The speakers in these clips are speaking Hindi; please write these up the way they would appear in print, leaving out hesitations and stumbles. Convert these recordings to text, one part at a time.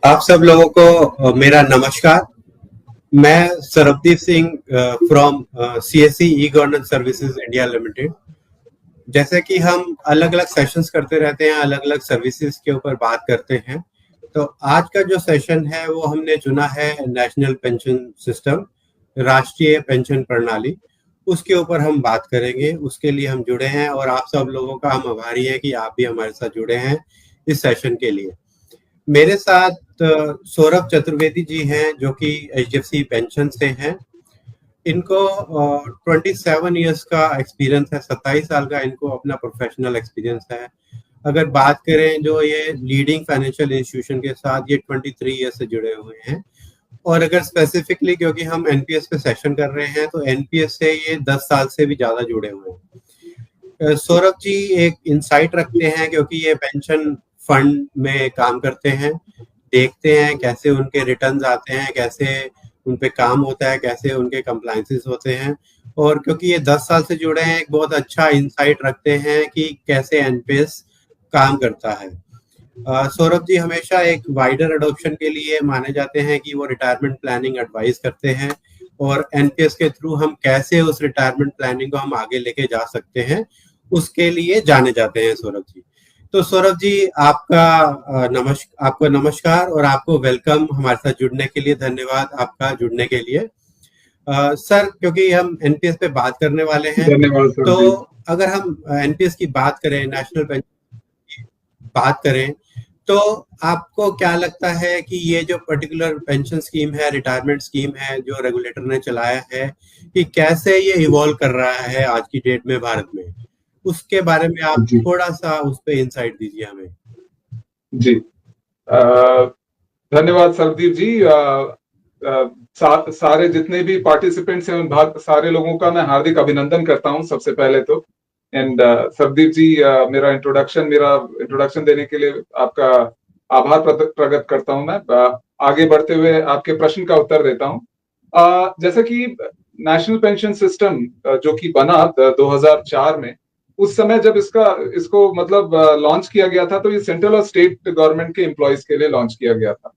आप सब लोगों को मेरा नमस्कार। मैं Sarabdeep Singh from CSC e governance services India limited. जैसे कि हम अलग अलग सेशंस करते रहते हैं, अलग अलग सर्विसेज के ऊपर बात करते हैं, तो आज का जो सेशन है वो हमने चुना है नेशनल पेंशन सिस्टम, राष्ट्रीय पेंशन प्रणाली। उसके ऊपर हम बात करेंगे। उसके लिए हम जुड़े हैं और आप सब लोगों का हम आभारी हैं कि आप भी हमारे साथ जुड़े हैं इस सेशन के लिए। मेरे साथ सौरभ चतुर्वेदी जी हैं जो कि एचडीएफसी पेंशन से हैं। इनको 27 इयर्स का एक्सपीरियंस है, 27 साल का इनको अपना प्रोफेशनल एक्सपीरियंस है। अगर बात करें जो ये लीडिंग फाइनेंशियल इंस्टीट्यूशन के साथ ये 23 ईयर्स से जुड़े हुए हैं। और अगर स्पेसिफिकली क्योंकि हम एनपीएस पे सेशन कर रहे हैं तो एनपीएस से ये 10 साल से भी ज्यादा जुड़े हुए हैं। सौरभ जी एक इंसाइट रखते हैं क्योंकि ये पेंशन फंड में काम करते हैं, देखते हैं कैसे उनके रिटर्न्स आते हैं, कैसे उन पे काम होता है, कैसे उनके कंप्लायंसेस होते हैं। और क्योंकि ये 10 साल से जुड़े हैं, एक बहुत अच्छा इंसाइट रखते हैं कि कैसे एनपीएस काम करता है। सौरभ जी हमेशा एक वाइडर अडॉप्शन के लिए माने जाते हैं कि वो रिटायरमेंट प्लानिंग एडवाइस करते हैं और एनपीएस के थ्रू हम कैसे उस रिटायरमेंट प्लानिंग को हम आगे लेके जा सकते हैं उसके लिए जाने जाते हैं सौरभ जी। तो सौरभ जी आपका नमस्कार और आपको वेलकम हमारे साथ जुड़ने के लिए। धन्यवाद आपका जुड़ने के लिए। सर क्योंकि हम एनपीएस पे बात करने वाले हैं, तो अगर हम एनपीएस की बात करें, नेशनल पेंशन की बात करें, तो आपको क्या लगता है कि ये जो पर्टिकुलर पेंशन स्कीम है, रिटायरमेंट स्कीम है जो रेगुलेटर ने चलाया है, कि कैसे ये इवॉल्व कर रहा है आज की डेट में भारत में, उसके बारे में आप थोड़ा सा उस पे इंसाइट दीजिए हमें। जी धन्यवाद सरदीप जी। सारे जितने भी पार्टिसिपेंट्स हैं उन सारे लोगों का मैं हार्दिक अभिनंदन करता हूं सबसे पहले तो। एंड सरदीप जी मेरा इंट्रोडक्शन देने के लिए आपका आभार प्रकट करता हूं। मैं आगे बढ़ते हुए आपके प्रश्न का उत्तर देता हूं। जैसे कि नेशनल पेंशन सिस्टम जो कि बना 2004 में, उस समय जब इसको मतलब लॉन्च किया गया था तो ये सेंट्रल और स्टेट गवर्नमेंट के एम्प्लॉयज के लिए लॉन्च किया गया था।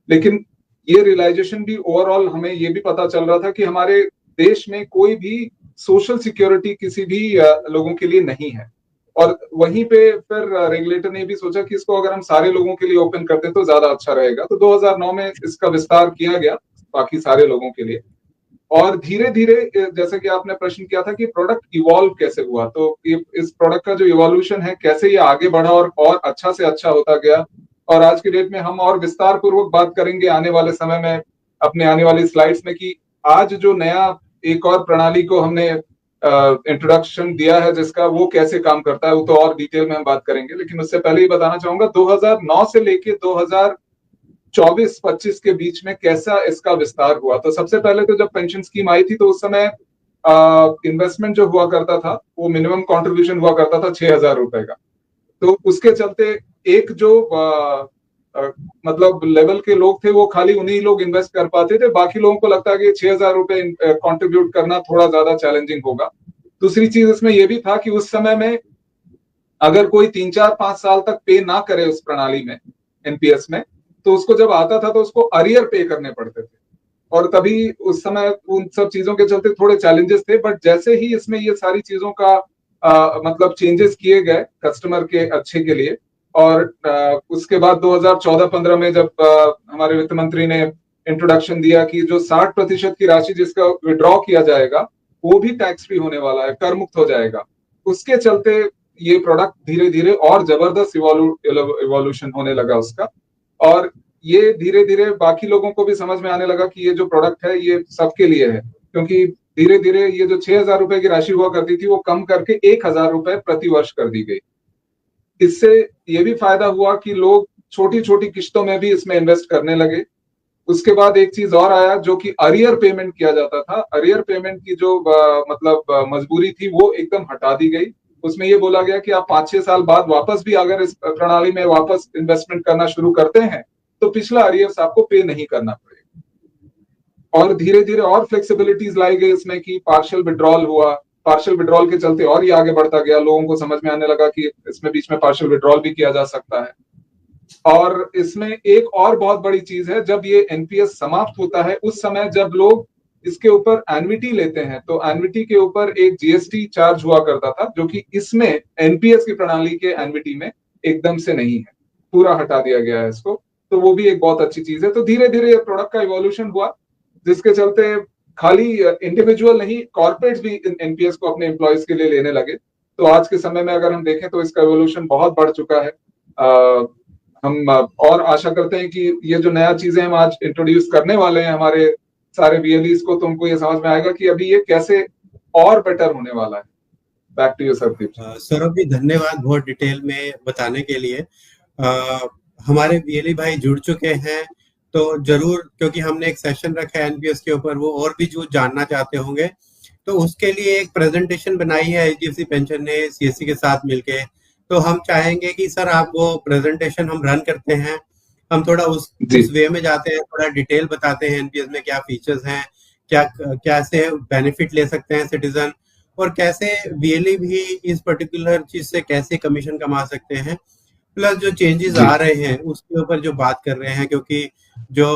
लेकिन ये रियलाइजेशन भी ओवरऑल हमें ये भी पता चल रहा था कि हमारे देश में कोई भी सोशल सिक्योरिटी किसी भी लोगों के लिए नहीं है। और वहीं पे फिर रेगुलेटर ने भी सोचा कि इसको अगर हम सारे लोगों के लिए ओपन करते तो ज्यादा अच्छा रहेगा। तो 2009 में इसका विस्तार किया गया बाकी सारे लोगों के लिए। और धीरे धीरे जैसे कि आपने प्रश्न किया था कि प्रोडक्ट इवॉल्व कैसे हुआ, तो इस प्रोडक्ट का जो इवोल्यूशन है कैसे ये आगे बढ़ा और अच्छा से अच्छा होता गया। और आज की डेट में हम और विस्तार पूर्वक बात करेंगे आने वाले समय में, अपने आने वाली स्लाइड्स में, कि आज जो नया एक और प्रणाली को हमने इंट्रोडक्शन दिया है जिसका वो कैसे काम करता है, वो तो और डिटेल में हम बात करेंगे। लेकिन उससे पहले ही बताना चाहूंगा 2009 से लेके 2024-25 के बीच में कैसा इसका विस्तार हुआ। तो सबसे पहले तो जब पेंशन स्कीम आई थी तो उस समय इन्वेस्टमेंट जो हुआ करता था वो मिनिमम कंट्रीब्यूशन हुआ करता था 6,000 रुपए का। तो उसके चलते एक जो मतलब लेवल के लोग थे वो खाली उन्हीं लोग इन्वेस्ट कर पाते थे। बाकी लोगों को लगता है कि 6,000 रुपए कंट्रीब्यूट करना थोड़ा ज्यादा चैलेंजिंग होगा। दूसरी चीज इसमें यह भी था कि उस समय में अगर कोई 3-4-5 साल तक पे ना करे उस प्रणाली में, एनपीएस में, तो उसको जब आता था तो उसको अरियर पे करने पड़ते थे। और तभी उस समय उन सब चीजों के चलते थोड़े चैलेंजेस थे। बट जैसे ही इसमें ये सारी चीजों का मतलब चेंजेस किए गए कस्टमर के अच्छे के लिए, और उसके बाद 2014-15 में जब हमारे वित्त मंत्री ने इंट्रोडक्शन दिया कि जो 60% की राशि जिसका विड्रॉ किया जाएगा वो भी टैक्स फ्री होने वाला है, कर मुक्त हो जाएगा, उसके चलते ये प्रोडक्ट धीरे धीरे और जबरदस्त इवोल्यूशन होने लगा उसका। और ये धीरे धीरे बाकी लोगों को भी समझ में आने लगा कि ये जो प्रोडक्ट है ये सबके लिए है, क्योंकि धीरे धीरे ये जो 6,000 रुपए की राशि हुआ करती थी वो कम करके 1,000 रुपए प्रति वर्ष कर दी गई। इससे ये भी फायदा हुआ कि लोग छोटी छोटी किश्तों में भी इसमें इन्वेस्ट करने लगे। उसके बाद एक चीज और आया जो कि अरियर पेमेंट किया जाता था। अरियर पेमेंट की जो मतलब मजबूरी थी वो एकदम हटा दी गई। उसमें ये बोला गया कि आप 5-6 साल बाद वापस भी अगर इस प्रणाली में वापस इन्वेस्टमेंट करना शुरू करते हैं तो पिछला अरियर्स आपको पे नहीं करना पड़ेगा। और धीरे धीरे और फ्लेक्सिबिलिटीज लाई गई इसमें कि पार्शियल विड्रॉल हुआ। पार्शियल विड्रॉल के चलते और ये आगे बढ़ता गया, लोगों को समझ में आने लगा कि इसमें बीच में पार्शियल विड्रॉल भी किया जा सकता है। और इसमें एक और बहुत बड़ी चीज है, जब ये एनपीएस समाप्त होता है उस समय जब लोग इसके ऊपर एन्युटी लेते हैं तो एन्युटी के ऊपर एक जीएसटी चार्ज हुआ करता था, जो कि इसमें एनपीएस की प्रणाली के एन्युटी में एकदम से नहीं है, पूरा हटा दिया गया है इसको। तो वो भी एक बहुत अच्छी चीज है। तो धीरे धीरे प्रोडक्ट का इवोल्यूशन हुआ, जिसके चलते खाली इंडिविजुअल नहीं, कॉर्पोरेट्स भी एनपीएस को अपने एम्प्लॉयज के लिए लेने लगे। तो आज के समय में अगर हम देखें तो इसका इवोल्यूशन बहुत बढ़ चुका है। हम और आशा करते हैं कि ये जो नया चीजें हम आज इंट्रोड्यूस करने वाले हैं हमारे सारे बीएलईज को, तो उनको ये समझ में आएगा कि अभी ये कैसे और बेटर होने वाला है। Back to you Sardeep. Saurabh ji, धन्यवाद बहुत डिटेल में बताने के लिए। हमारे बीएलई भाई जुड़ चुके हैं, तो जरूर, क्योंकि हमने एक सेशन रखा है एनपीएस के ऊपर, वो और भी जो जानना चाहते होंगे, तो उसके लिए एक प्रेजेंटेशन बनाई है एचडीएफसी पेंशन ने सीएससी के साथ मिलके। तो हम चाहेंगे कि सर आप वो प्रेजेंटेशन हम रन करते हैं, हम थोड़ा उस वे में जाते हैं, थोड़ा डिटेल बताते हैं एनपीएस में क्या फीचर्स हैं, क्या कैसे बेनिफिट ले सकते हैं सिटीजन, और कैसे बीएलई भी इस पर्टिकुलर चीज से कैसे कमीशन कमा सकते हैं, प्लस जो चेंजेस आ रहे हैं उसके ऊपर जो बात कर रहे हैं। क्योंकि जो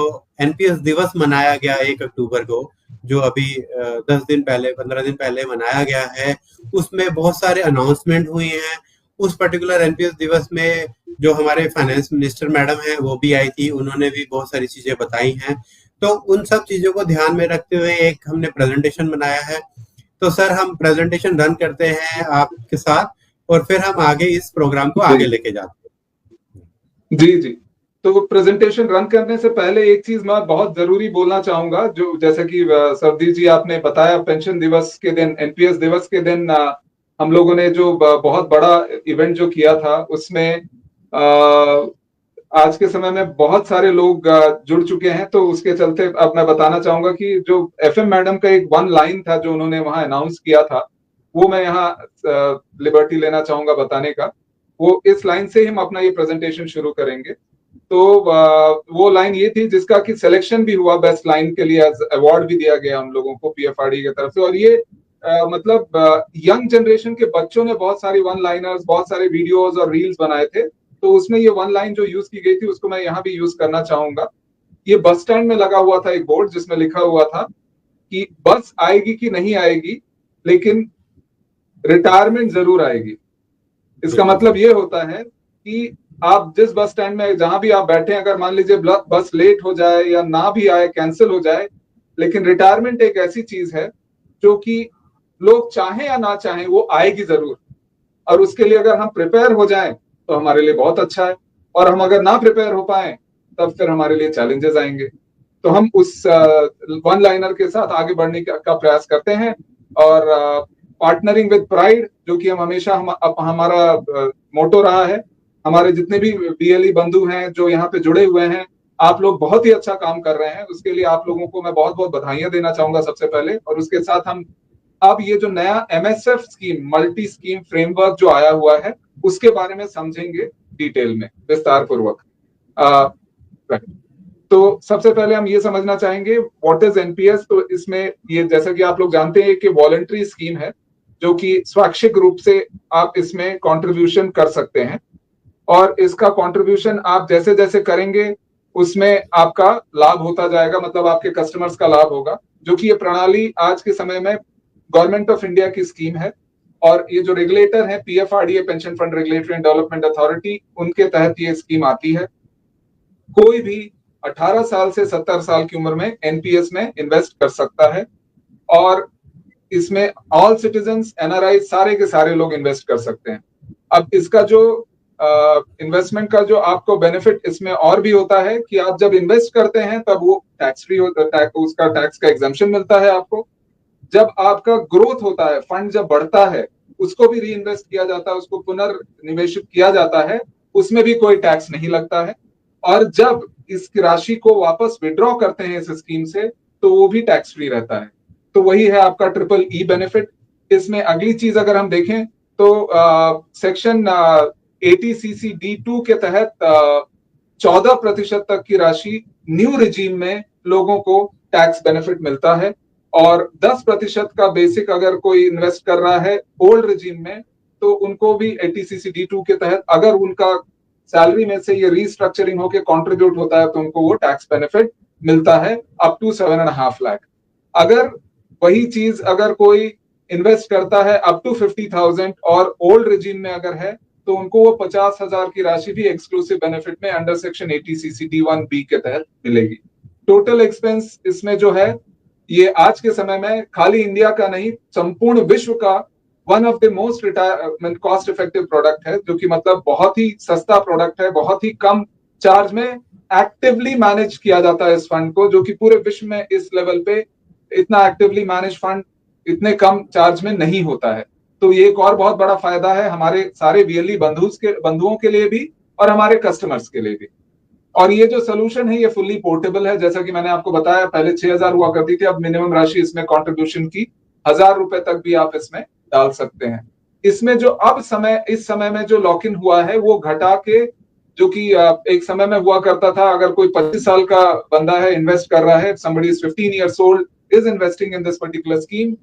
एनपीएस दिवस मनाया गया 1 अक्टूबर को, जो अभी 10 दिन पहले 15 दिन पहले मनाया गया है, उसमें बहुत सारे अनाउंसमेंट हुई हैं। उस पर्टिकुलर एनपीएस दिवस में जो हमारे फाइनेंस मिनिस्टर मैडम हैं वो भी आई थी, उन्होंने भी बहुत सारी चीजें बताई हैं। तो उन सब चीजों को ध्यान में रखते हुए एक हमने प्रेजेंटेशन बनाया है। तो सर हम प्रेजेंटेशन रन करते हैं आपके साथ, और फिर हम आगे इस प्रोग्राम को आगे लेके जाते हैं। जी जी। तो प्रेजेंटेशन रन करने से पहले एक चीज मैं बहुत जरूरी बोलना चाहूंगा, जो जैसे कि सरदीप जी आपने बताया, पेंशन दिवस के दिन, एनपीएस दिवस के दिन हम लोगों ने जो बहुत बड़ा इवेंट जो किया था, उसमें आज के समय में बहुत सारे लोग जुड़ चुके हैं। तो उसके चलते अब मैं बताना चाहूंगा कि जो एफएम मैडम का एक वन लाइन था जो उन्होंने वहां अनाउंस किया था, वो मैं यहाँ लिबर्टी लेना चाहूंगा बताने का। वो इस लाइन से हम अपना ये प्रेजेंटेशन शुरू करेंगे। तो वो लाइन ये थी, जिसका कि सिलेक्शन भी हुआ बेस्ट लाइन के लिए, अवार्ड भी दिया गया हम लोगों को पीएफआरडी की तरफ से। और ये मतलब यंग जनरेशन के बच्चों ने बहुत सारी वन लाइनर्स, बहुत सारे वीडियोस और रील्स बनाए थे। तो उसमें ये वन लाइन जो यूज की गई थी उसको मैं यहाँ भी यूज करना चाहूंगा। ये बस स्टैंड में लगा हुआ था एक बोर्ड, जिसमें लिखा हुआ था कि बस आएगी कि नहीं आएगी, लेकिन रिटायरमेंट जरूर आएगी। इसका मतलब ये होता है कि आप जिस बस स्टैंड में जहां भी आप बैठे, अगर मान लीजिए बस लेट हो जाए या ना भी आए, कैंसिल हो जाए, लेकिन रिटायरमेंट एक ऐसी चीज है जो कि लोग चाहें या ना चाहें वो आएगी जरूर। और उसके लिए अगर हम प्रिपेयर हो जाएं तो हमारे लिए बहुत अच्छा है, और हम अगर ना प्रिपेयर हो पाए तब फिर हमारे लिए चैलेंजेस आएंगे। तो हम उस वन लाइनर के साथ आगे बढ़ने का प्रयास करते हैं। और पार्टनरिंग विद प्राइड, जो कि हम हमेशा हमारा मोटो रहा है। हमारे जितने भी बीएलई बंधु हैं जो यहाँ पे जुड़े हुए हैं, आप लोग बहुत ही अच्छा काम कर रहे हैं। उसके लिए आप लोगों को मैं बहुत बहुत बधाइयां देना चाहूंगा सबसे पहले। और उसके साथ हम अब ये जो नया MSF scheme, multi scheme framework जो आया हुआ है, उसके बारे में समझेंगे डिटेल में, विस्तार पूर्वक। तो सबसे पहले हम ये समझना चाहेंगे व्हाट इज एनपीएस। तो इसमें ये, जैसा कि आप लोग जानते हैं कि वॉलंटरी स्कीम है, जो कि स्वैच्छिक रूप से आप इसमें कंट्रीब्यूशन कर सकते हैं। और इसका कंट्रीब्यूशन आप जैसे जैसे करेंगे उसमें आपका लाभ होता जाएगा, मतलब आपके कस्टमर्स का लाभ होगा। जो कि ये प्रणाली आज के समय में गवर्नमेंट ऑफ इंडिया की स्कीम है। और ये जो रेगुलेटर है PFRDA, pension fund regulatory and development authority, उनके तहत ये स्कीम आती है। कोई भी 18 साल से 70 साल की उम्र में एनपीएस में इन्वेस्ट कर सकता है। और इसमें ऑल सिटीजन्स, एनआरआई, सारे के सारे लोग इन्वेस्ट कर सकते हैं। अब इसका जो इन्वेस्टमेंट का जो आपको बेनिफिट इसमें और भी होता है कि आप जब इन्वेस्ट करते हैं तब वो टैक्स फ्री होता है, उसका टैक्स का एग्जम्पशन मिलता है आपको। जब आपका ग्रोथ होता है, फंड जब बढ़ता है, उसको भी री इन्वेस्ट किया जाता है, उसको पुनर्निवेशित किया जाता है, उसमें भी कोई टैक्स नहीं लगता है। और जब इस राशि को वापस विड्रॉ करते हैं इस स्कीम से, तो वो भी टैक्स फ्री रहता है। तो वही है आपका ट्रिपल ई बेनिफिट। इसमें अगली चीज अगर हम देखें तो सेक्शन 80CC-D2 के तहत 14% तक की राशि न्यू रिजीम में लोगों को टैक्स बेनिफिट मिलता है। और 10% का बेसिक अगर कोई इन्वेस्ट कर रहा है ओल्ड रिजीम में, तो उनको भी 80CC-D2 के तहत, अगर उनका सैलरी में से ये रीस्ट्रक्चरिंग होके कंट्रीब्यूट होता है तो उनको वो टैक्स बेनिफिट मिलता है अप टू 7.5 लाख। अगर वही चीज अगर कोई इन्वेस्ट करता है अप टू 50,000 और ओल्ड रिजीम में अगर है तो उनको वो 50,000 की राशि भी एक्सक्लूसिव बेनिफिट में अंडर सेक्शन 80cc D1B के तहत मिलेगी। टोटल एक्सपेंस इसमें जो है ये आज के समय में खाली इंडिया का नहीं संपूर्ण विश्व का one of the most cost effective product है, जो कि मतलब बहुत ही सस्ता प्रोडक्ट है, बहुत ही कम चार्ज में एक्टिवली मैनेज किया जाता है इस फंड को, जो कि पूरे विश्व में इस लेवल पे इतना एक्टिवली मैनेज फंड इतने कम चार्ज में नहीं होता है। तो ये एक और बहुत बड़ा फायदा है हमारे सारे वीएलई बंधुओं के लिए भी और हमारे कस्टमर्स के लिए भी। और ये जो सोल्यूशन है ये फुल्ली पोर्टेबल है, जैसा कि मैंने आपको बताया पहले 6,000 हुआ करती थी, अब मिनिमम राशि इसमें कंट्रीब्यूशन की 1,000 रुपए तक भी आप इसमें डाल सकते हैं। इसमें जो अब इस समय में जो लॉक इन हुआ है वो घटा के, जो कि एक समय में हुआ करता था अगर कोई 25 साल का बंदा है इन्वेस्ट कर रहा है, somebody is 15 years old is investing in this particular scheme,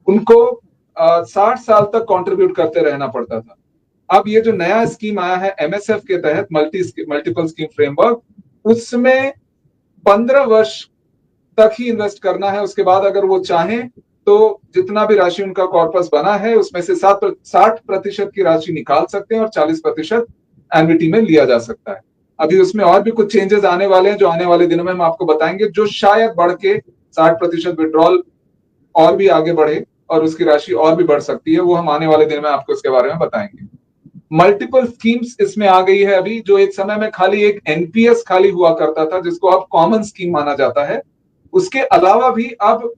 उनको 60 साल तक कंट्रीब्यूट करते रहना पड़ता था। अब ये जो नया स्कीम आया है एमएसएफ के तहत मल्टीपल स्कीम फ्रेमवर्क, उसमें 15 वर्ष तक ही इन्वेस्ट करना है। उसके बाद अगर वो चाहें तो जितना भी राशि उनका कॉर्पस बना है उसमें से 60% की राशि निकाल सकते हैं और 40% एन्युटी में लिया जा सकता है। अभी उसमें और भी कुछ चेंजेस आने वाले हैं जो आने वाले दिनों में हम आपको बताएंगे, जो शायद बढ़ के 60% विड्रॉल और भी आगे बढ़े और उसकी राशि और भी बढ़ सकती है, वो हम आने वाले दिन में आपको इसके बारे में बताएंगे। मल्टीपल स्कीम्स इसमें आ गई है अभी, जो एक समय में खाली एक एनपीएस खाली हुआ करता था जिसको अब कॉमन स्कीम माना जाता है। उसके अलावा भी अब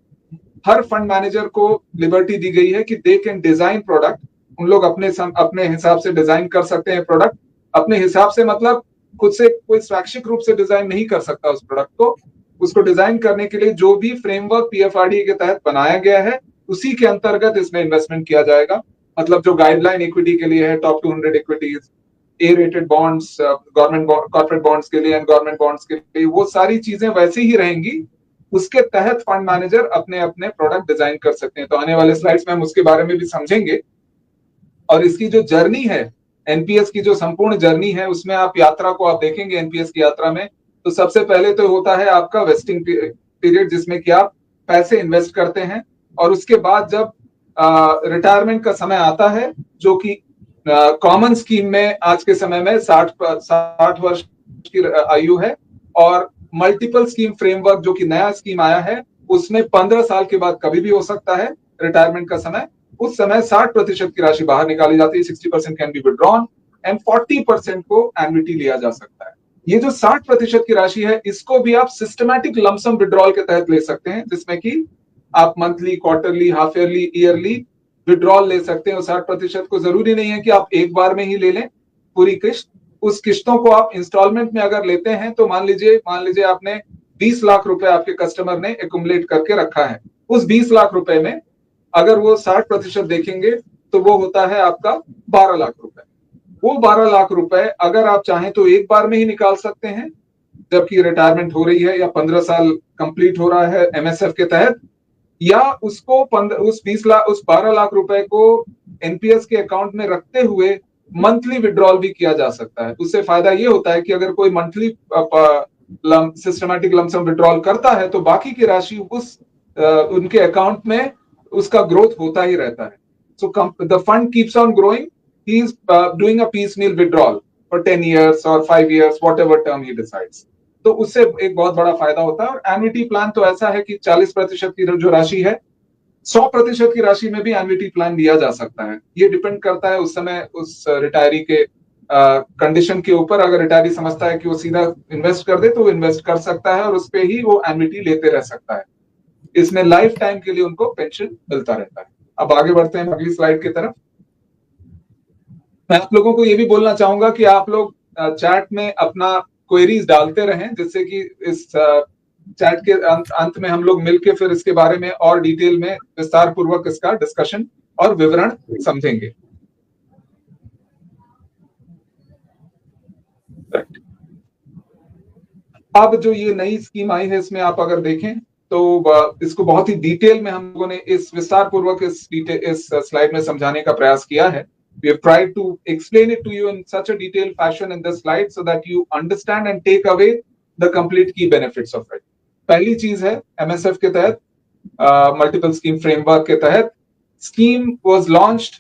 हर फंड मैनेजर को लिबर्टी दी गई है कि दे कैन डिजाइन प्रोडक्ट, उन लोग अपने हिसाब से डिजाइन कर सकते हैं प्रोडक्ट। अपने हिसाब से मतलब खुद से कोई स्वैच्छिक रूप से डिजाइन नहीं कर सकता उस प्रोडक्ट को, उसको डिजाइन करने के लिए जो भी फ्रेमवर्क पीएफआरडी के तहत बनाया गया है उसी के अंतर्गत इसमें इन्वेस्टमेंट किया जाएगा। मतलब जो गाइडलाइन इक्विटी के लिए है, top 200 equities, A rated bonds, government corporate bonds के लिए एंड गवर्नमेंट बॉन्ड्स के लिए, वो सारी चीजें वैसे ही रहेंगी। उसके तहत फंड मैनेजर अपने अपने प्रोडक्ट डिजाइन कर सकते हैं। तो आने वाले स्लाइड्स में हम उसके बारे में भी समझेंगे। और इसकी जो जर्नी है, एनपीएस की जो संपूर्ण जर्नी है, उसमें आप यात्रा को आप देखेंगे एनपीएस की यात्रा में, तो सबसे पहले तो होता है आपका वेस्टिंग पीरियड, जिसमें कि आप पैसे इन्वेस्ट करते हैं और उसके बाद जब रिटायरमेंट का समय आता है, जो कि कॉमन स्कीम में आज के समय में 60 वर्ष की आयु है, और मल्टीपल स्कीम फ्रेमवर्क जो कि नया स्कीम आया है उसमें 15 साल के बाद कभी भी हो सकता है रिटायरमेंट का समय। उस समय 60% की राशि बाहर निकाली जाती है, 60% कैन बी विड्रॉन एंड 40% को एन्युटी लिया जा सकता है। ये जो 60% की राशि है इसको भी आप सिस्टमैटिक लमसम विड्रॉल के तहत ले सकते हैं, जिसमें कि आप monthly, quarterly, half yearly, yearly withdrawal ले सकते हैं। 60% को जरूरी नहीं है कि आप एक बार में ही ले लें पूरी किस्त, उस किस्तों को आप इंस्टॉलमेंट में अगर लेते हैं तो मान लीजिए आपने 20 लाख रुपए आपके कस्टमर ने एक्युमुलेट करके रखा है, उस 20 लाख रुपए में अगर वो 60% देखेंगे तो वो होता है आपका 12 लाख रुपए। वो 12 लाख रुपए अगर आप चाहें तो एक बार में ही निकाल सकते हैं जबकि रिटायरमेंट हो रही है या 15 साल कंप्लीट हो रहा है एमएसएफ के तहत, या उसको उस 12 लाख रुपए को एनपीएस के अकाउंट में रखते हुए मंथली विड्रॉल भी किया जा सकता है। उससे फायदा ये होता है कि अगर कोई मंथली सिस्टमैटिक लमसम विड्रॉल करता है तो बाकी की राशि उनके अकाउंट में उसका ग्रोथ होता ही रहता है। So the fund keeps on growing, he is doing a piecemeal withdrawal for 10 years और 5 years, whatever term he decides. तो उससे एक बहुत बड़ा फायदा होता है। और एन्युटी प्लान तो ऐसा है कि 40% की जो राशि है, 100% की राशि में भी एन्युटी प्लान लिया जा सकता है। ये डिपेंड करता है उस समय उस रिटायरी के कंडीशन के ऊपर। अगर रिटायरी समझता है कि वो सीधा इन्वेस्ट कर दे तो वो इन्वेस्ट कर सकता है और उस पे ही वो एन्युटी लेते रह सकता है। इसमें लाइफ टाइम के लिए उनको पेंशन मिलता रहता है। अब आगे बढ़ते हैं अगली स्लाइड की तरफ। मैं आप लोगों को ये भी बोलना चाहूंगा कि आप लोग चैट में अपना क्वेरीज डालते रहें, जिससे कि इस चैट के अंत में हम लोग मिलके फिर इसके बारे में और डिटेल में विस्तार पूर्वक इसका डिस्कशन और विवरण समझेंगे। अब जो ये नई स्कीम आई है इसमें आप अगर देखें तो इसको बहुत ही डिटेल में हम लोगों ने इस विस्तार पूर्वक इस स्लाइड में समझाने का प्रयास किया है। We have tried to explain it to you in such a detailed fashion in this slide so that you understand and take away the complete key benefits of it. पहली चीज है MSF के तहत मल्टीपल स्कीम फ्रेमवर्क के तहत scheme was launched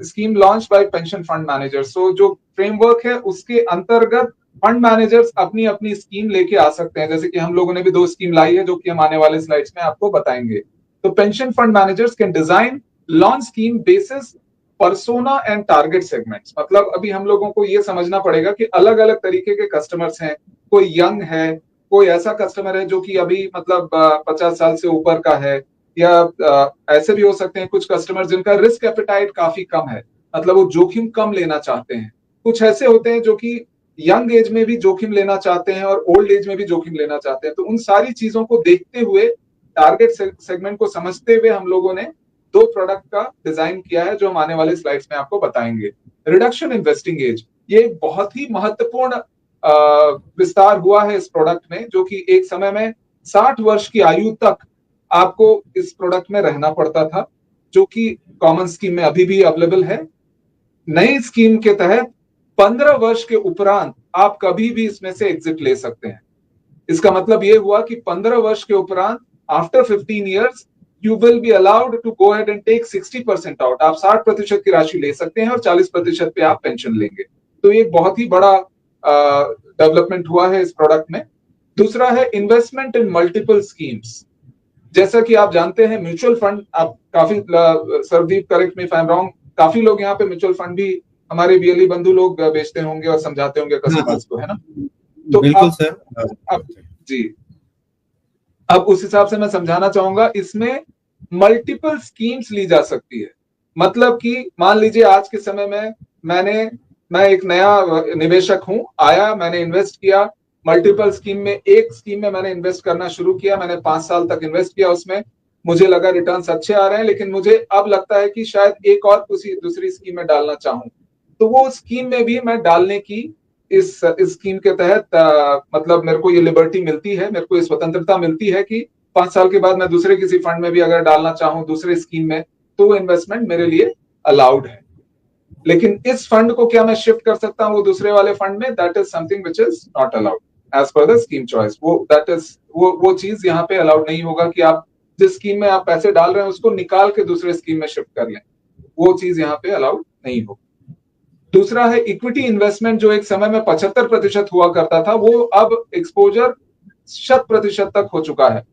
scheme launch by pension fund managers. So जो फ्रेमवर्क है उसके अंतर्गत फंड मैनेजर्स अपनी अपनी स्कीम लेके आ सकते हैं, जैसे कि हम लोगों ने भी 2 स्कीम लाई है जो कि हम आने वाले स्लाइड्स में आपको बताएंगे। तो pension fund managers can design launch scheme basis persona and target segments. मतलब अभी हम लोगों को ये समझना पड़ेगा कि अलग अलग तरीके के कस्टमर्स हैं। कोई यंग है, कोई ऐसा कस्टमर है जो कि अभी मतलब 50 साल से ऊपर का है, या ऐसे भी हो सकते हैं कुछ कस्टमर जिनका रिस्क एपेटाइट काफी कम है, मतलब वो जोखिम कम लेना चाहते हैं। कुछ ऐसे होते हैं जो कि यंग एज में भी जोखिम लेना चाहते हैं और ओल्ड एज में भी जोखिम लेना चाहते हैं। तो उन सारी चीजों को देखते हुए, टारगेट सेगमेंट को समझते हुए हम लोगों ने 2 प्रोडक्ट का डिजाइन किया है जो हम आने वाले स्लाइड्स में आपको बताएंगे। रिडक्शन इन वेस्टिंग एज, ये एक बहुत ही महत्वपूर्ण विस्तार हुआ है इस प्रोडक्ट में, जो कि एक समय में 60 वर्ष की आयु तक आपको इस प्रोडक्ट में रहना पड़ता था, जो कि कॉमन स्कीम में अभी भी अवेलेबल है। नई स्कीम के तहत 15 वर्ष के उपरांत आप कभी भी इसमें से एग्जिट ले सकते हैं। इसका मतलब ये हुआ कि 15 वर्ष के उपरांत after 15 years you will be allowed to go ahead and take 60% out। आप 60% की राशि ले सकते हैं और 40% पे आप पेंशन लेंगे। तो ये बहुत ही बड़ा डेवलपमेंट हुआ है इस प्रोडक्ट में। दूसरा है इन्वेस्टमेंट इन मल्टीपल स्कीम्स। जैसा कि आप जानते हैं म्यूचुअल फंड, आप काफी Sardeep correct me if I am wrong, काफी लोग यहाँ पे म्यूचुअल फंड भी हमारे बीएलई बंधु लोग बेचते होंगे और समझाते होंगे कस्टमर्स को, है ना? तो बिल्कुल सर। अब जी, अब उस हिसाब से मैं समझाना चाहूंगा, इसमें मल्टीपल स्कीम्स ली जा सकती है। मतलब कि मान लीजिए आज के समय में मैं एक नया निवेशक हूं, आया, मैंने इन्वेस्ट किया मल्टीपल स्कीम में। एक स्कीम में मैंने इन्वेस्ट करना शुरू किया, मैंने 5 साल तक इन्वेस्ट किया उसमें, मुझे लगा रिटर्न्स अच्छे आ रहे हैं, लेकिन मुझे अब लगता है कि शायद एक और किसी दूसरी स्कीम में डालना चाहूं, तो वो स्कीम में भी मैं डालने की इस स्कीम के तहत मतलब मेरे को ये लिबर्टी मिलती है, मेरे को ये स्वतंत्रता मिलती है कि 5 साल के बाद मैं दूसरे किसी फंड में भी अगर डालना चाहूं दूसरे स्कीम में, तो वो इन्वेस्टमेंट मेरे लिए अलाउड है। लेकिन इस फंड को क्या मैं शिफ्ट कर सकता हूं वो दूसरे वाले फंड में? That is something which is not allowed as per the scheme choice. वो चीज यहाँ पे अलाउड नहीं होगा कि आप जिस स्कीम में आप पैसे डाल रहे हैं उसको निकाल के दूसरे स्कीम में शिफ्ट कर लें, वो चीज यहाँ पे अलाउड नहीं होगी। दूसरा है इक्विटी इन्वेस्टमेंट, जो एक समय में 75% हुआ करता था, वो अब एक्सपोजर 100% तक हो चुका है।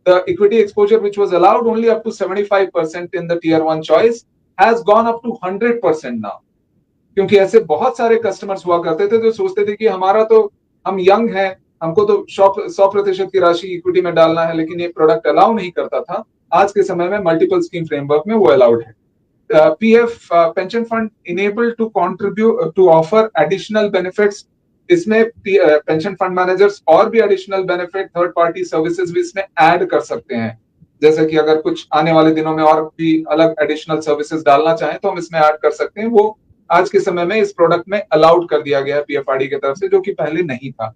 The equity exposure which was allowed only up to 75% in the tier 1 choice has gone up to 100% now। क्योंकि ऐसे बहुत सारे कस्टमर्स हुआ करते थे जो सोचते थे कि हमारा तो, हम यंग हैं, हमको तो 100% की राशि इक्विटी में डालना है, लेकिन ये प्रोडक्ट अलाउ नहीं करता था। आज के समय में मल्टीपल स्कीम फ्रेमवर्क में वो अलाउड है। PF pension fund enable to contribute to offer additional benefits. इसमें पेंशन फंड मैनेजर्स और भी additional benefit, third party services भी इसमें ऐड कर सकते हैं। जैसे कि अगर कुछ आने वाले दिनों में और भी अलग एडिशनल सर्विसेज डालना चाहें तो हम इसमें ऐड कर सकते हैं। वो आज के समय में इस प्रोडक्ट में अलाउड कर दिया गया है PFRD की तरफ से, जो कि पहले नहीं था।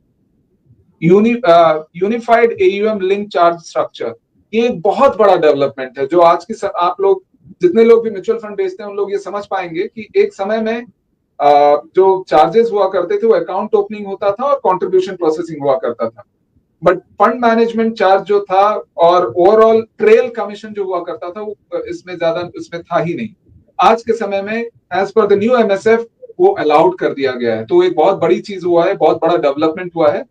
Unified AUM link charge structure, ये एक बहुत बड़ा डेवलपमेंट है जो आज की आप लोग जितने लोग भी म्यूचुअल फंड बेचते हैं उन लोग ये समझ पाएंगे कि एक समय में जो चार्जेस हुआ करते थे वो अकाउंट ओपनिंग होता था और कंट्रीब्यूशन प्रोसेसिंग हुआ करता था, बट फंड मैनेजमेंट चार्ज जो था और ओवरऑल ट्रेल कमीशन जो हुआ करता था वो इसमें ज्यादा इसमें था ही नहीं। आज के समय में as per the new MSF वो अलाउड कर दिया गया है। तो एक बहुत बड़ी चीज हुआ है, बहुत बड़ा डेवलपमेंट हुआ है,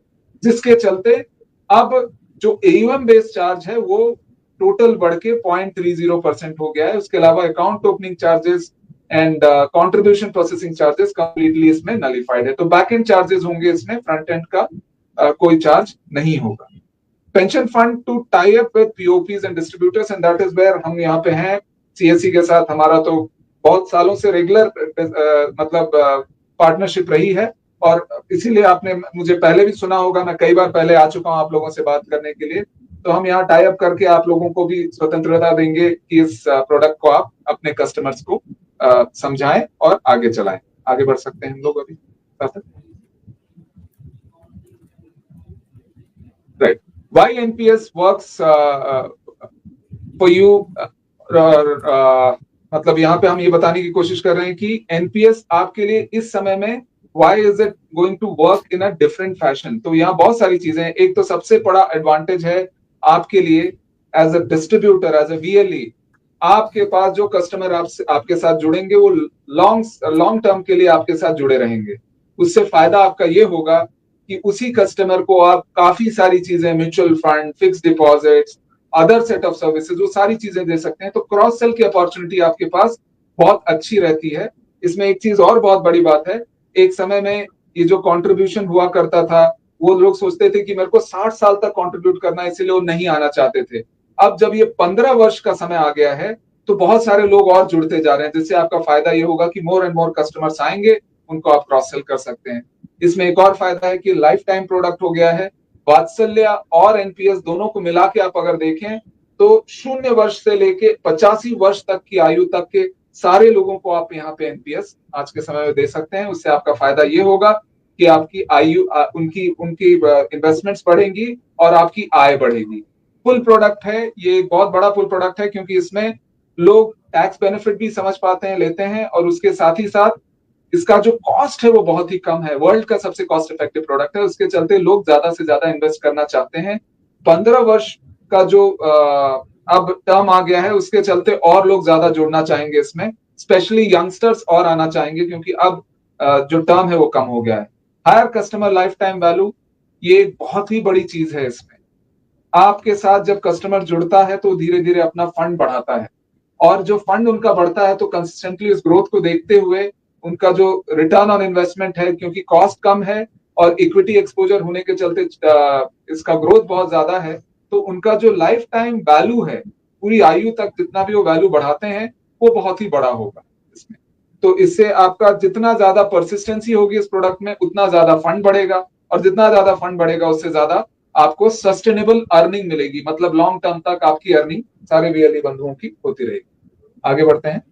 जिसके चलते अब जो AUM बेस्ड चार्ज है वो टोटल बढ़ के 0.30% हो गया है। उसके अलावा account opening charges and contribution processing charges completely इसमें नलिफाइड है। तो बैक एंड चार्जेस होंगे इसमें, फ्रंट एंड का कोई चार्ज नहीं होगा। Pension fund to tie up with POPs and distributors, and that is where हम यहाँ पे हैं। CSE के साथ हमारा तो बहुत सालों से रेगुलर मतलब पार्टनरशिप रही है, और इसीलिए आपने मुझे पहले भी सुना होगा, मैं कई बार पहले आ चुका हूं आप लोगों से बात करने के लिए। तो हम यहाँ टाई अप करके आप लोगों को भी स्वतंत्रता देंगे कि इस प्रोडक्ट को आप अपने कस्टमर्स को समझाएं और आगे चलाएं। आगे बढ़ सकते हैं हम लोग अभी। Right. Why NPS works for you मतलब यहाँ पे हम ये बताने की कोशिश कर रहे हैं कि एनपीएस आपके लिए इस समय में why is it going to work in a different fashion. तो यहाँ बहुत सारी चीजें हैं। एक तो सबसे बड़ा एडवांटेज है आपके लिए as a distributor, as a VLE, आपके पास जो कस्टमर आपके साथ जुड़ेंगे वो लॉन्ग लॉन्ग टर्म के लिए आपके साथ जुड़े रहेंगे। उससे फायदा आपका ये होगा कि उसी कस्टमर को आप काफी सारी चीजें, mutual fund, fix deposits, other set of services, वो सारी चीजें दे सकते हैं। तो क्रॉस सेल की अपॉर्चुनिटी आपके पास बहुत अच्छी रहती है। इसमें एक चीज और बहुत बड़ी बात है, एक समय में ये जो कंट्रीब्यूशन हुआ करता था, वो लोग सोचते थे कि मेरे को 60 साल तक कंट्रीब्यूट करना है, इसलिए वो नहीं आना चाहते थे। अब जब ये 15 वर्ष का समय आ गया है तो बहुत सारे लोग और जुड़ते जा रहे हैं, जिससे आपका फायदा ये होगा कि मोर एंड मोर कस्टमर्स आएंगे, उनको आप क्रॉस सेल कर सकते हैं। इसमें एक और फायदा है कि लाइफ टाइम प्रोडक्ट हो गया है। वात्सल्य और एनपीएस दोनों को मिला के आप अगर देखें तो 0 वर्ष से लेके 85 वर्ष तक की आयु तक के सारे लोगों को आप यहाँ पे एनपीएस आज के समय में दे सकते हैं। उससे आपका फायदा ये होगा कि आपकी आयु उनकी उनकी इन्वेस्टमेंट्स बढ़ेंगी और आपकी आय बढ़ेगी। फुल प्रोडक्ट है ये, एक बहुत बड़ा फुल प्रोडक्ट है, क्योंकि इसमें लोग टैक्स बेनिफिट भी समझ पाते हैं, लेते हैं, और उसके साथ ही साथ इसका जो कॉस्ट है वो बहुत ही कम है। वर्ल्ड का सबसे कॉस्ट इफेक्टिव प्रोडक्ट है, उसके चलते लोग ज्यादा से ज्यादा इन्वेस्ट करना चाहते हैं। 15 वर्ष का जो अब टर्म आ गया है, उसके चलते और लोग ज्यादा जुड़ना चाहेंगे इसमें, स्पेशली यंगस्टर्स और आना चाहेंगे, क्योंकि अब जो टर्म है वो कम हो गया है। Higher customer lifetime value, ये एक बहुत ही बड़ी चीज है। इसमें आपके साथ जब कस्टमर जुड़ता है तो धीरे धीरे अपना फंड बढ़ाता है, और जो फंड उनका बढ़ता है तो कंसिस्टेंटली उस ग्रोथ को देखते हुए उनका जो रिटर्न ऑन इन्वेस्टमेंट है, क्योंकि कॉस्ट कम है और इक्विटी एक्सपोजर होने के चलते इसका ग्रोथ बहुत ज्यादा है, तो उनका जो लाइफ टाइम वैल्यू है, पूरी आयु तक जितना भी वो वैल्यू बढ़ाते हैं, वो बहुत ही बड़ा होगा इसमें। तो इससे आपका जितना ज्यादा परसिस्टेंसी होगी इस प्रोडक्ट में, उतना ज्यादा फंड बढ़ेगा, और जितना ज्यादा फंड बढ़ेगा उससे ज्यादा आपको सस्टेनेबल अर्निंग मिलेगी। मतलब लॉन्ग टर्म तक आपकी अर्निंग सारे वीएलई बंधुओं की होती रहेगी। आगे बढ़ते हैं।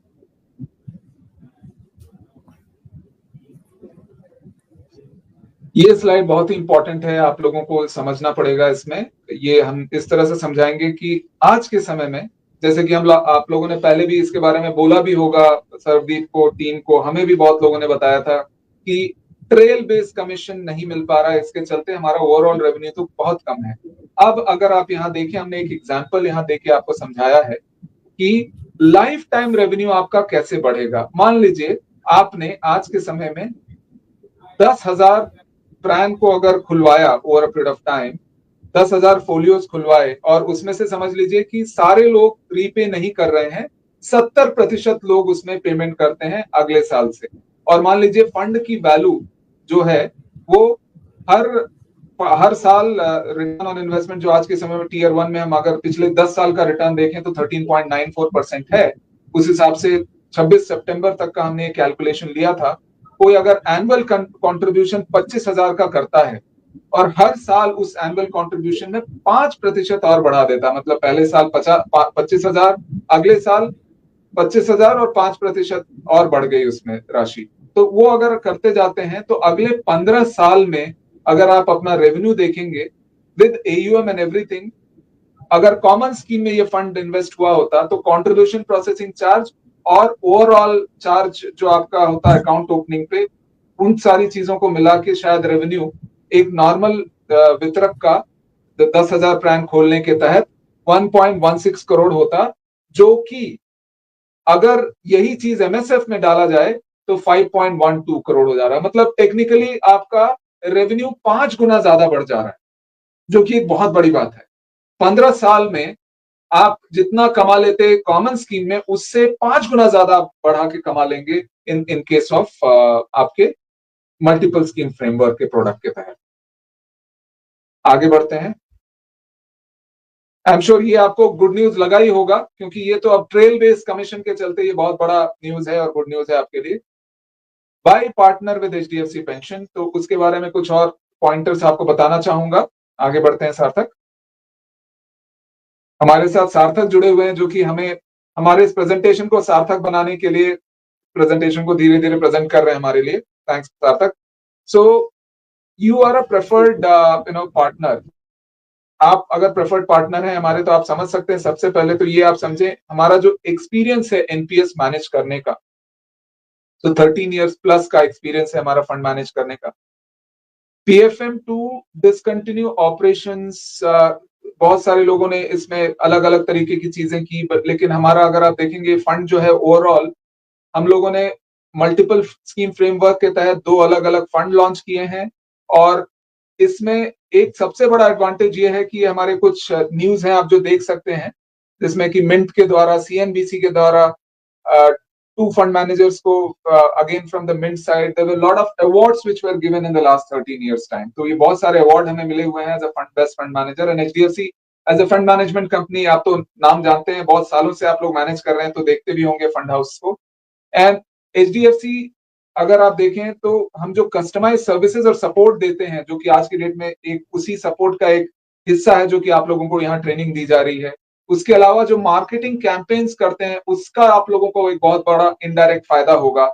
ये स्लाइड बहुत ही इंपॉर्टेंट है, आप लोगों को समझना पड़ेगा इसमें। ये हम इस तरह से समझाएंगे कि आज के समय में, जैसे कि आप लोगों ने पहले भी इसके बारे में बोला भी होगा, सरदीप को, टीम को, हमें भी बहुत लोगों ने बताया था कि ट्रेल बेस्ड कमीशन नहीं मिल पा रहा है, इसके चलते हमारा ओवरऑल रेवेन्यू तो बहुत कम है। अब अगर आप यहाँ देखें, हमने एक एग्जाम्पल यहाँ देके आपको समझाया है कि लाइफ टाइम रेवेन्यू आपका कैसे बढ़ेगा। मान लीजिए आपने आज के समय में 10,000 प्लान को अगर खुलवाया over a period of time, 10,000 folios खुलवाए, और उसमें से समझ लीजिए कि सारे लोग रीपे नहीं कर रहे हैं, 70% लोग उसमें पेमेंट करते हैं अगले साल से। और मान लीजिए फंड की वैल्यू जो है वो हर हर साल रिटर्न ऑन इन्वेस्टमेंट जो आज के समय में टीयर 1 में हम अगर पिछले 10 साल का रिटर्न देखें तो 13.94% है। उस हिसाब से 26 सितंबर तक का हमने कैलकुलेशन लिया था। कोई अगर एनुअल कंट्रीब्यूशन 25,000 का करता है और हर साल उस एनुअल कंट्रीब्यूशन में 5% और बढ़ा देता, मतलब पहले साल 25,000, अगले साल 25,000 और 5% और बढ़ गई उसमें राशि, तो वो अगर करते जाते हैं तो अगले 15 साल में अगर आप अपना रेवेन्यू देखेंगे विद एयूएम एंड एवरीथिंग, अगर कॉमन स्कीम में ये फंड इन्वेस्ट हुआ होता तो कंट्रीब्यूशन प्रोसेसिंग चार्ज और ओवरऑल चार्ज जो आपका होता है अकाउंट ओपनिंग पे, उन सारी चीजों को मिला के शायद रेवेन्यू एक नॉर्मल वितरक का 10,000 प्लान खोलने के तहत 1.16 करोड़ होता, जो कि अगर यही चीज एमएसएफ में डाला जाए तो 5.12 करोड़ हो जा रहा है। मतलब टेक्निकली आपका रेवेन्यू 5 गुना ज्यादा बढ़ जा रहा है, जो कि एक बहुत बड़ी बात है। 15 साल में आप जितना कमा लेते कॉमन स्कीम में, उससे 5 गुना ज्यादा बढ़ा के कमा लेंगे इन केस ऑफ आपके मल्टीपल स्कीम फ्रेमवर्क के प्रोडक्ट के तहत। आगे बढ़ते हैं। आई एम श्योर ये आपको गुड न्यूज लगा ही होगा, क्योंकि ये तो अब ट्रेल बेस्ड कमीशन के चलते ये बहुत बड़ा न्यूज है और गुड न्यूज है आपके लिए। Bye partner with HDFC pension, तो उसके बारे में कुछ और पॉइंटर्स आपको बताना चाहूंगा। आगे बढ़ते हैं। सार्थक, हमारे साथ सार्थक जुड़े हुए हैं, जो कि हमें हमारे इस प्रेजेंटेशन को सार्थक बनाने के लिए प्रेजेंटेशन को धीरे धीरे प्रेजेंट कर रहे हैं हमारे लिए। Thanks Sarthak. So you are a preferred partner आप अगर प्रेफर्ड पार्टनर हैं हमारे, तो आप समझ सकते हैं। सबसे पहले तो ये आप समझें, हमारा जो एक्सपीरियंस है एनपीएस मैनेज करने का, तो 13 इयर्स प्लस का एक्सपीरियंस है हमारा फंड मैनेज करने का। पीएफएम टू डिसकंटिन्यू ऑपरेशंस, बहुत सारे लोगों ने इसमें अलग अलग तरीके की चीजें की, लेकिन हमारा अगर आप देखेंगे फंड जो है ओवरऑल, हम लोगों ने मल्टीपल स्कीम फ्रेमवर्क के तहत 2 अलग अलग फंड लॉन्च किए हैं। और इसमें एक सबसे बड़ा एडवांटेज ये है कि हमारे कुछ न्यूज हैं आप जो देख सकते हैं, जिसमें कि मिंट के द्वारा, सीएनबीसी के द्वारा, 2 fund managers को again from the Mint side, there were a lot of awards which were given in the last 13 years time. तो ये बहुत सारे अवार्ड हमें मिले हुए हैं as a best fund manager. And HDFC as a fund management company, आप तो नाम जानते हैं, बहुत सालों से आप लोग मैनेज कर रहे हैं, तो देखते भी होंगे फंड हाउस को। एंड एचडीएफसी अगर आप देखें तो हम जो कस्टमाइज सर्विसेज और सपोर्ट देते हैं, जो कि आज की डेट में एक उसी सपोर्ट का एक हिस्सा है जो कि आप लोगों को यहाँ ट्रेनिंग दी जा रही है। उसके अलावा जो मार्केटिंग कैंपेन्स करते हैं, उसका आप लोगों को एक बहुत बड़ा इनडायरेक्ट फायदा होगा,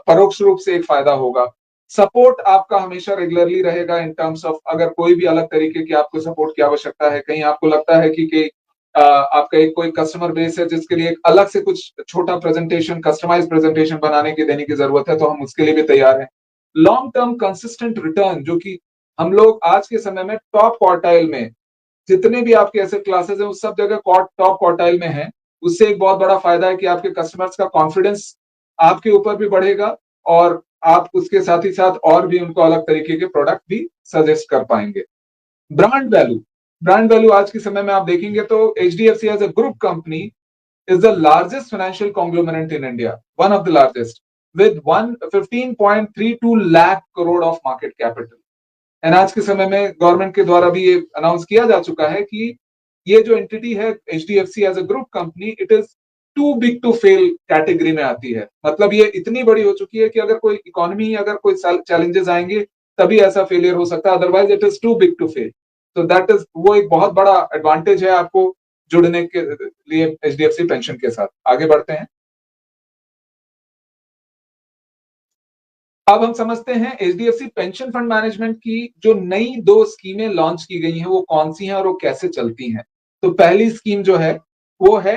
परोक्ष रूप से एक फायदा होगा। सपोर्ट आपका हमेशा रेगुलरली रहेगा इन टर्म्स ऑफ, अगर कोई भी अलग तरीके की आपको सपोर्ट की आवश्यकता है, कहीं आपको लगता है कि आपका एक कोई कस्टमर बेस है जिसके लिए एक अलग से कुछ छोटा प्रेजेंटेशन, कस्टमाइज प्रेजेंटेशन बनाने की देने की जरूरत है, तो हम उसके लिए भी तैयार हैं। लॉन्ग टर्म कंसिस्टेंट रिटर्न, जो कि हम लोग आज के समय में टॉप क्वार्टाइल में, जितने भी आपके ऐसे क्लासेस हैं उस सब जगह टॉप क्वार्टाइल में हैं। उससे एक बहुत बड़ा फायदा है कि आपके कस्टमर्स का कॉन्फिडेंस आपके ऊपर भी बढ़ेगा, और आप उसके साथ ही साथ और भी उनको अलग तरीके के प्रोडक्ट भी सजेस्ट कर पाएंगे। ब्रांड वैल्यू, ब्रांड वैल्यू आज के समय में आप देखेंगे तो HDFC as a group company is the largest financial conglomerate in India, one of the largest, with 15.32 lakh crore of market capital. And आज के समय में गवर्नमेंट के द्वारा भी ये अनाउंस किया जा चुका है कि ये जो एंटिटी है HDFC as a group company, it is too big to fail category में आती है। मतलब ये इतनी बड़ी हो चुकी है कि अगर कोई इकोनॉमी, अगर कोई चैलेंजेस आएंगे तभी ऐसा फेलियर हो सकता है, otherwise it is too big to fail. तो दैट इज, वो एक बहुत बड़ा एडवांटेज है आपको जुड़ने के लिए एचडीएफसी पेंशन के साथ। आगे बढ़ते हैं। अब हम समझते हैं एचडीएफसी पेंशन फंड मैनेजमेंट की जो नई 2 स्कीमें लॉन्च की गई हैं वो कौन सी हैं और वो कैसे चलती हैं। तो पहली स्कीम जो है वो है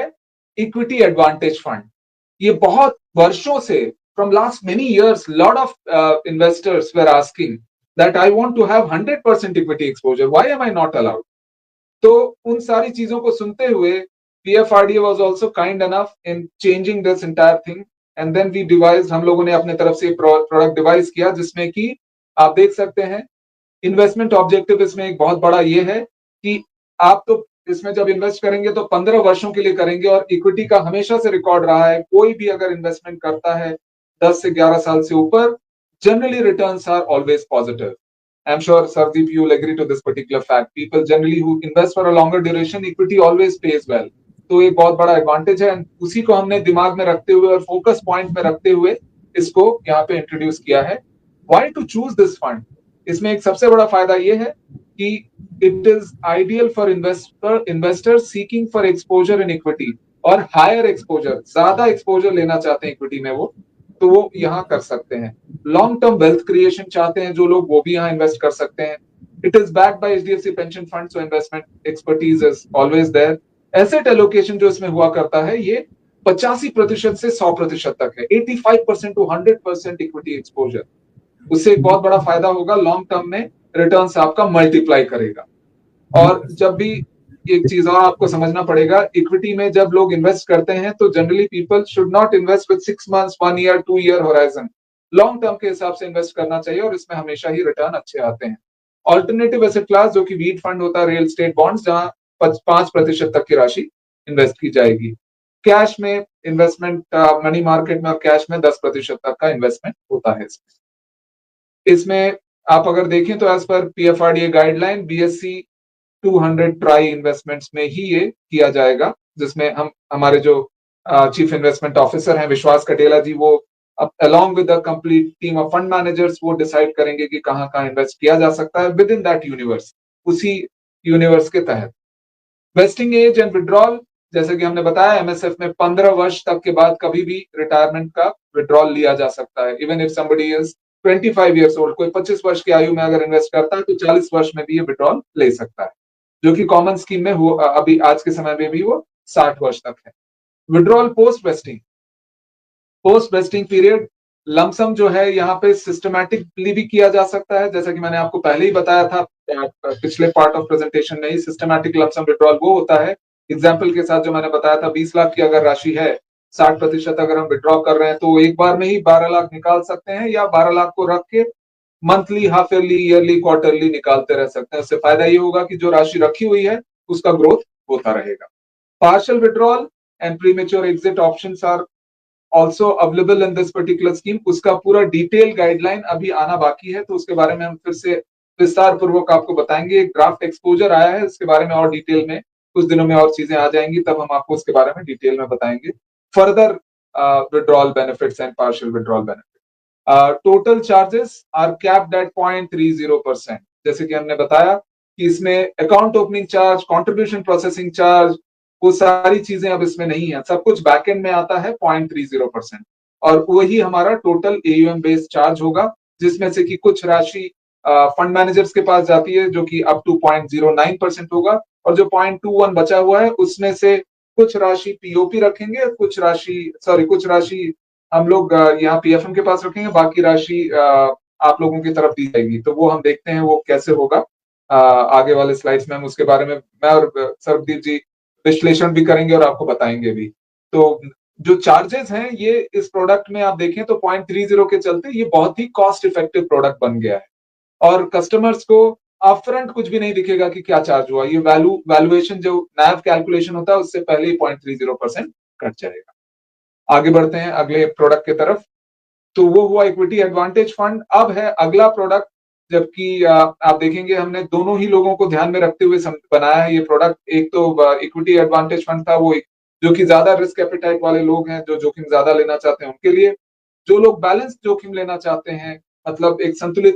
इक्विटी एडवांटेज फंड। ये बहुत वर्षों से, from last many years, lot of investors were asking that I want to have 100% equity exposure, why am I not allowed. तो उन सारी चीजों को सुनते हुए PFRDA was also kind enough in changing this entire thing, and then we devise, हम लोगों ने अपने तरफ से प्रोडक्ट डिवाइस किया, जिसमें कि आप देख सकते हैं इन्वेस्टमेंट ऑब्जेक्टिव इसमें एक बहुत बड़ा ये है कि आप तो इसमें जब इन्वेस्ट करेंगे तो 15 वर्षों के लिए करेंगे, और इक्विटी का हमेशा से रिकॉर्ड रहा है, कोई भी अगर इन्वेस्टमेंट करता है 10 से 11 साल से ऊपर, generally returns are always positive. I'm sure Sardeep, you will agree to this particular fact. People generally who invest for a longer duration, equity always pays well. तो एक बहुत बड़ा एडवांटेज है, उसी को हमने दिमाग में रखते हुए और फोकस पॉइंट में रखते हुए इसको यहाँ पे इंट्रोड्यूस किया है। Why to choose this fund? इसमें एक सबसे बड़ा फायदा ये है कि it is ideal for investors seeking for exposure in equity और higher exposure, ज्यादा exposure लेना चाहते हैं इक्विटी में वो, तो वो यहाँ कर सकते हैं। लॉन्ग टर्म वेल्थ क्रिएशन चाहते हैं जो लोग, वो भी यहाँ इन्वेस्ट कर सकते हैं। It is backed by HDFC pension fund, so investment expertise is always there. Asset allocation जो इसमें हुआ करता है ये 85% से 100% तक है, 85% टू 100% इक्विटी एक्सपोजर। उससे एक बहुत बड़ा फायदा होगा, लॉन्ग टर्म में रिटर्न्स आपका मल्टीप्लाई करेगा। और जब भी एक चीज और आपको समझना पड़ेगा, इक्विटी में जब लोग इन्वेस्ट करते हैं तो generally people should not invest with 6 months, 1 year, 2 year horizon. Long term के हिसाब से इन्वेस्ट करना चाहिए और इसमें हमेशा ही रिटर्न अच्छे आते हैं। ऑल्टरनेटिव एसेट क्लास, जो कि वीट फंड होता है, रियल स्टेट बॉन्ड्स, जहां 5% तक की राशि इन्वेस्ट की जाएगी। कैश में इन्वेस्टमेंट, मनी मार्केट में और कैश में 10% तक का इन्वेस्टमेंट होता है। इसमें आप अगर देखें तो as per PFRDA guideline, BSC 200 try investments में ही ये किया जाएगा, जिसमें हम, हमारे जो चीफ इन्वेस्टमेंट ऑफिसर हैं विश्वास कटेला जी, वो along with the complete team of fund managers, वो डिसाइड करेंगे कि कहाँ कहाँ इन्वेस्ट किया जा सकता है विद इन दैट यूनिवर्स, उसी यूनिवर्स के तहत। वेस्टिंग एज एंड विड्रॉल, जैसे कि हमने बताया, एमएसएफ में 15 वर्ष तक के बाद कभी भी रिटायरमेंट का विड्रॉल लिया जा सकता है। Even if somebody is 25 years old, कोई 25 वर्ष की आयु में अगर इन्वेस्ट करता है तो 40 वर्ष में भी ये विड्रॉल ले सकता है। जो कि कॉमन स्कीम में अभी आज के समय में भी वो 60 वर्ष तक है। Withdrawal post vesting period lump sum जो है यहाँ पे सिस्टमैटिकली भी किया जा सकता है, जैसा कि मैंने आपको पहले ही बताया था पिछले पार्ट ऑफ प्रेजेंटेशन में ही। सिस्टमैटिक लमसम विड्रॉल वो होता है, एग्जाम्पल के साथ जो मैंने बताया था, 20 लाख की अगर राशि है, 60% अगर हम विड्रॉ कर रहे हैं तो एक बार में ही 12 लाख निकाल सकते हैं, या 12 लाख को रख के monthly, half yearly, yearly, quarterly निकालते रह सकते हैं। उससे फायदा ये होगा कि जो राशि रखी हुई है उसका ग्रोथ होता रहेगा। Partial withdrawal and premature exit options are also available in this particular scheme. उसका पूरा डिटेल गाइडलाइन अभी आना बाकी है, तो उसके बारे में हम फिर से विस्तार पूर्वक आपको बताएंगे। एक ड्राफ्ट एक्सपोजर आया है, उसके बारे में और डिटेल में कुछ दिनों में और चीजें आ जाएंगी, तब हम आपको उसके बारे में डिटेल में बताएंगे। Further withdrawal benefits and partial withdrawal benefit. Total charges are capped at 0.30%। जैसे कि हमने बताया कि इसमें account opening charge, contribution processing charge, वो सारी चीजें अब इसमें नहीं है, सब कुछ बैकएंड में आता है 0.30%। और वही हमारा टोटल एयूएम बेस्ड चार्ज होगा, जिसमें से कि कुछ राशि फंड मैनेजर्स के पास जाती है जो कि अप टू 0.09% होगा, और जो 0.21 बचा हुआ है उसमें से कुछ राशि पीओपी रखेंगे, कुछ राशि हम लोग यहाँ पीएफएम के पास रखेंगे, बाकी राशि आप लोगों की तरफ दी जाएगी। तो वो हम देखते हैं वो कैसे होगा। आगे वाले स्लाइड्स में हम उसके बारे में मैं और सर्वदीप जी विश्लेषण भी करेंगे और आपको बताएंगे भी। तो जो चार्जेस हैं ये इस प्रोडक्ट में आप देखें तो 0.30 के चलते ये बहुत ही कॉस्ट इफेक्टिव प्रोडक्ट बन गया है, और कस्टमर्स को अपफ्रंट कुछ भी नहीं दिखेगा कि क्या चार्ज हुआ। ये वैल्यूएशन जो नैव कैलकुलेशन होता है उससे पहले ही 0.30% कट जाएगा। आगे बढ़ते हैं अगले प्रोडक्ट की तरफ। तो वो हुआ इक्विटी एडवांटेज फंड। अब है अगला प्रोडक्ट, जबकि आप देखेंगे हमने दोनों ही लोगों को ध्यान में रखते हुए बनाया है ये प्रोडक्ट। एक तो इक्विटी एडवांटेज फंड था, वो जो कि ज्यादा रिस्क एपिटाइट वाले लोग हैं, जो जोखिम ज्यादा लेना चाहते हैं उनके लिए। जो लोग बैलेंस जोखिम लेना चाहते हैं, मतलब एक संतुलित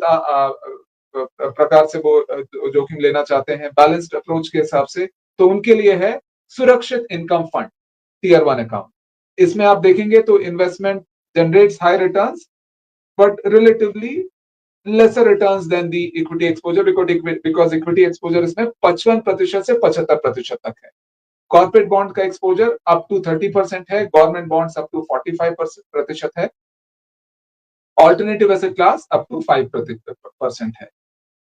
प्रकार से वो जोखिम लेना चाहते हैं बैलेंस्ड अप्रोच के हिसाब से, तो उनके लिए है सुरक्षित इनकम फंड टियर 1 अकाउंट। इसमें आप देखेंगे तो investment generates high returns but relatively lesser returns than the equity exposure, because equity exposure इसमें 55% से 75% तक है। कॉर्पोरेट बॉन्ड का एक्सपोजर अप टू 30% है, गवर्नमेंट बॉन्ड्स अप टू 45% है, alternative asset class up to 5% है,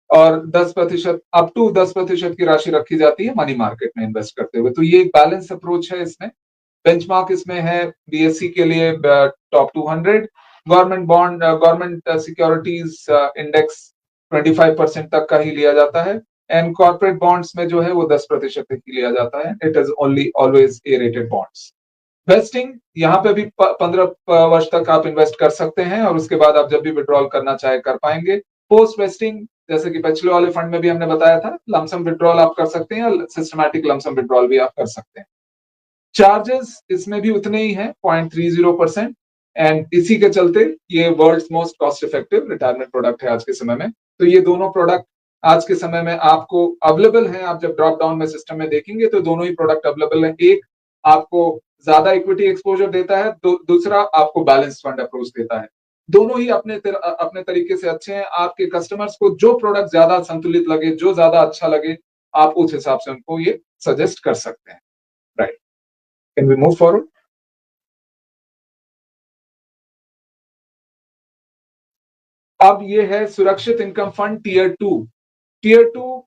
और 10% अप टू 10% की राशि रखी जाती है मनी मार्केट में इन्वेस्ट करते हुए। तो ये एक बैलेंस अप्रोच है। इसमें बेंचमार्क इसमें है बीएससी के लिए टॉप 200, गवर्नमेंट सिक्योरिटीज इंडेक्स 25% तक का ही लिया जाता है, एंड कॉर्पोरेट बॉन्ड्स में जो है वो 10% तक ही लिया जाता है। It is only always A rated bonds. Wasting यहाँ पे भी 15 वर्ष तक आप इन्वेस्ट कर सकते हैं, और उसके बाद आप जब भी विड्रॉल करना चाहे कर पाएंगे। पोस्ट वेस्टिंग जैसे कि पिछले वाले फंड में भी हमने बताया था, लमसम विड्रॉल आप कर सकते हैं, सिस्टमैटिक लमसम विड्रॉल भी आप कर सकते हैं। चार्जेस इसमें भी उतने ही हैं 0.30%, एंड इसी के चलते ये world's most cost effective retirement product है आज के समय में। तो ये दोनों प्रोडक्ट आज के समय में आपको अवेलेबल हैं। आप जब ड्रॉप डाउन में सिस्टम में देखेंगे तो दोनों ही प्रोडक्ट अवेलेबल है। एक आपको ज्यादा इक्विटी एक्सपोजर देता है, दूसरा आपको बैलेंस फंड अप्रोच देता है। दोनों ही अपने तरीके से अच्छे हैं। आपके कस्टमर्स को जो प्रोडक्ट ज्यादा संतुलित लगे, जो ज्यादा अच्छा लगे, आप उस हिसाब से उनको ये सजेस्ट कर सकते हैं। Right, can we move forward? अब ये है सुरक्षित इनकम फंड टियर 2। टियर 2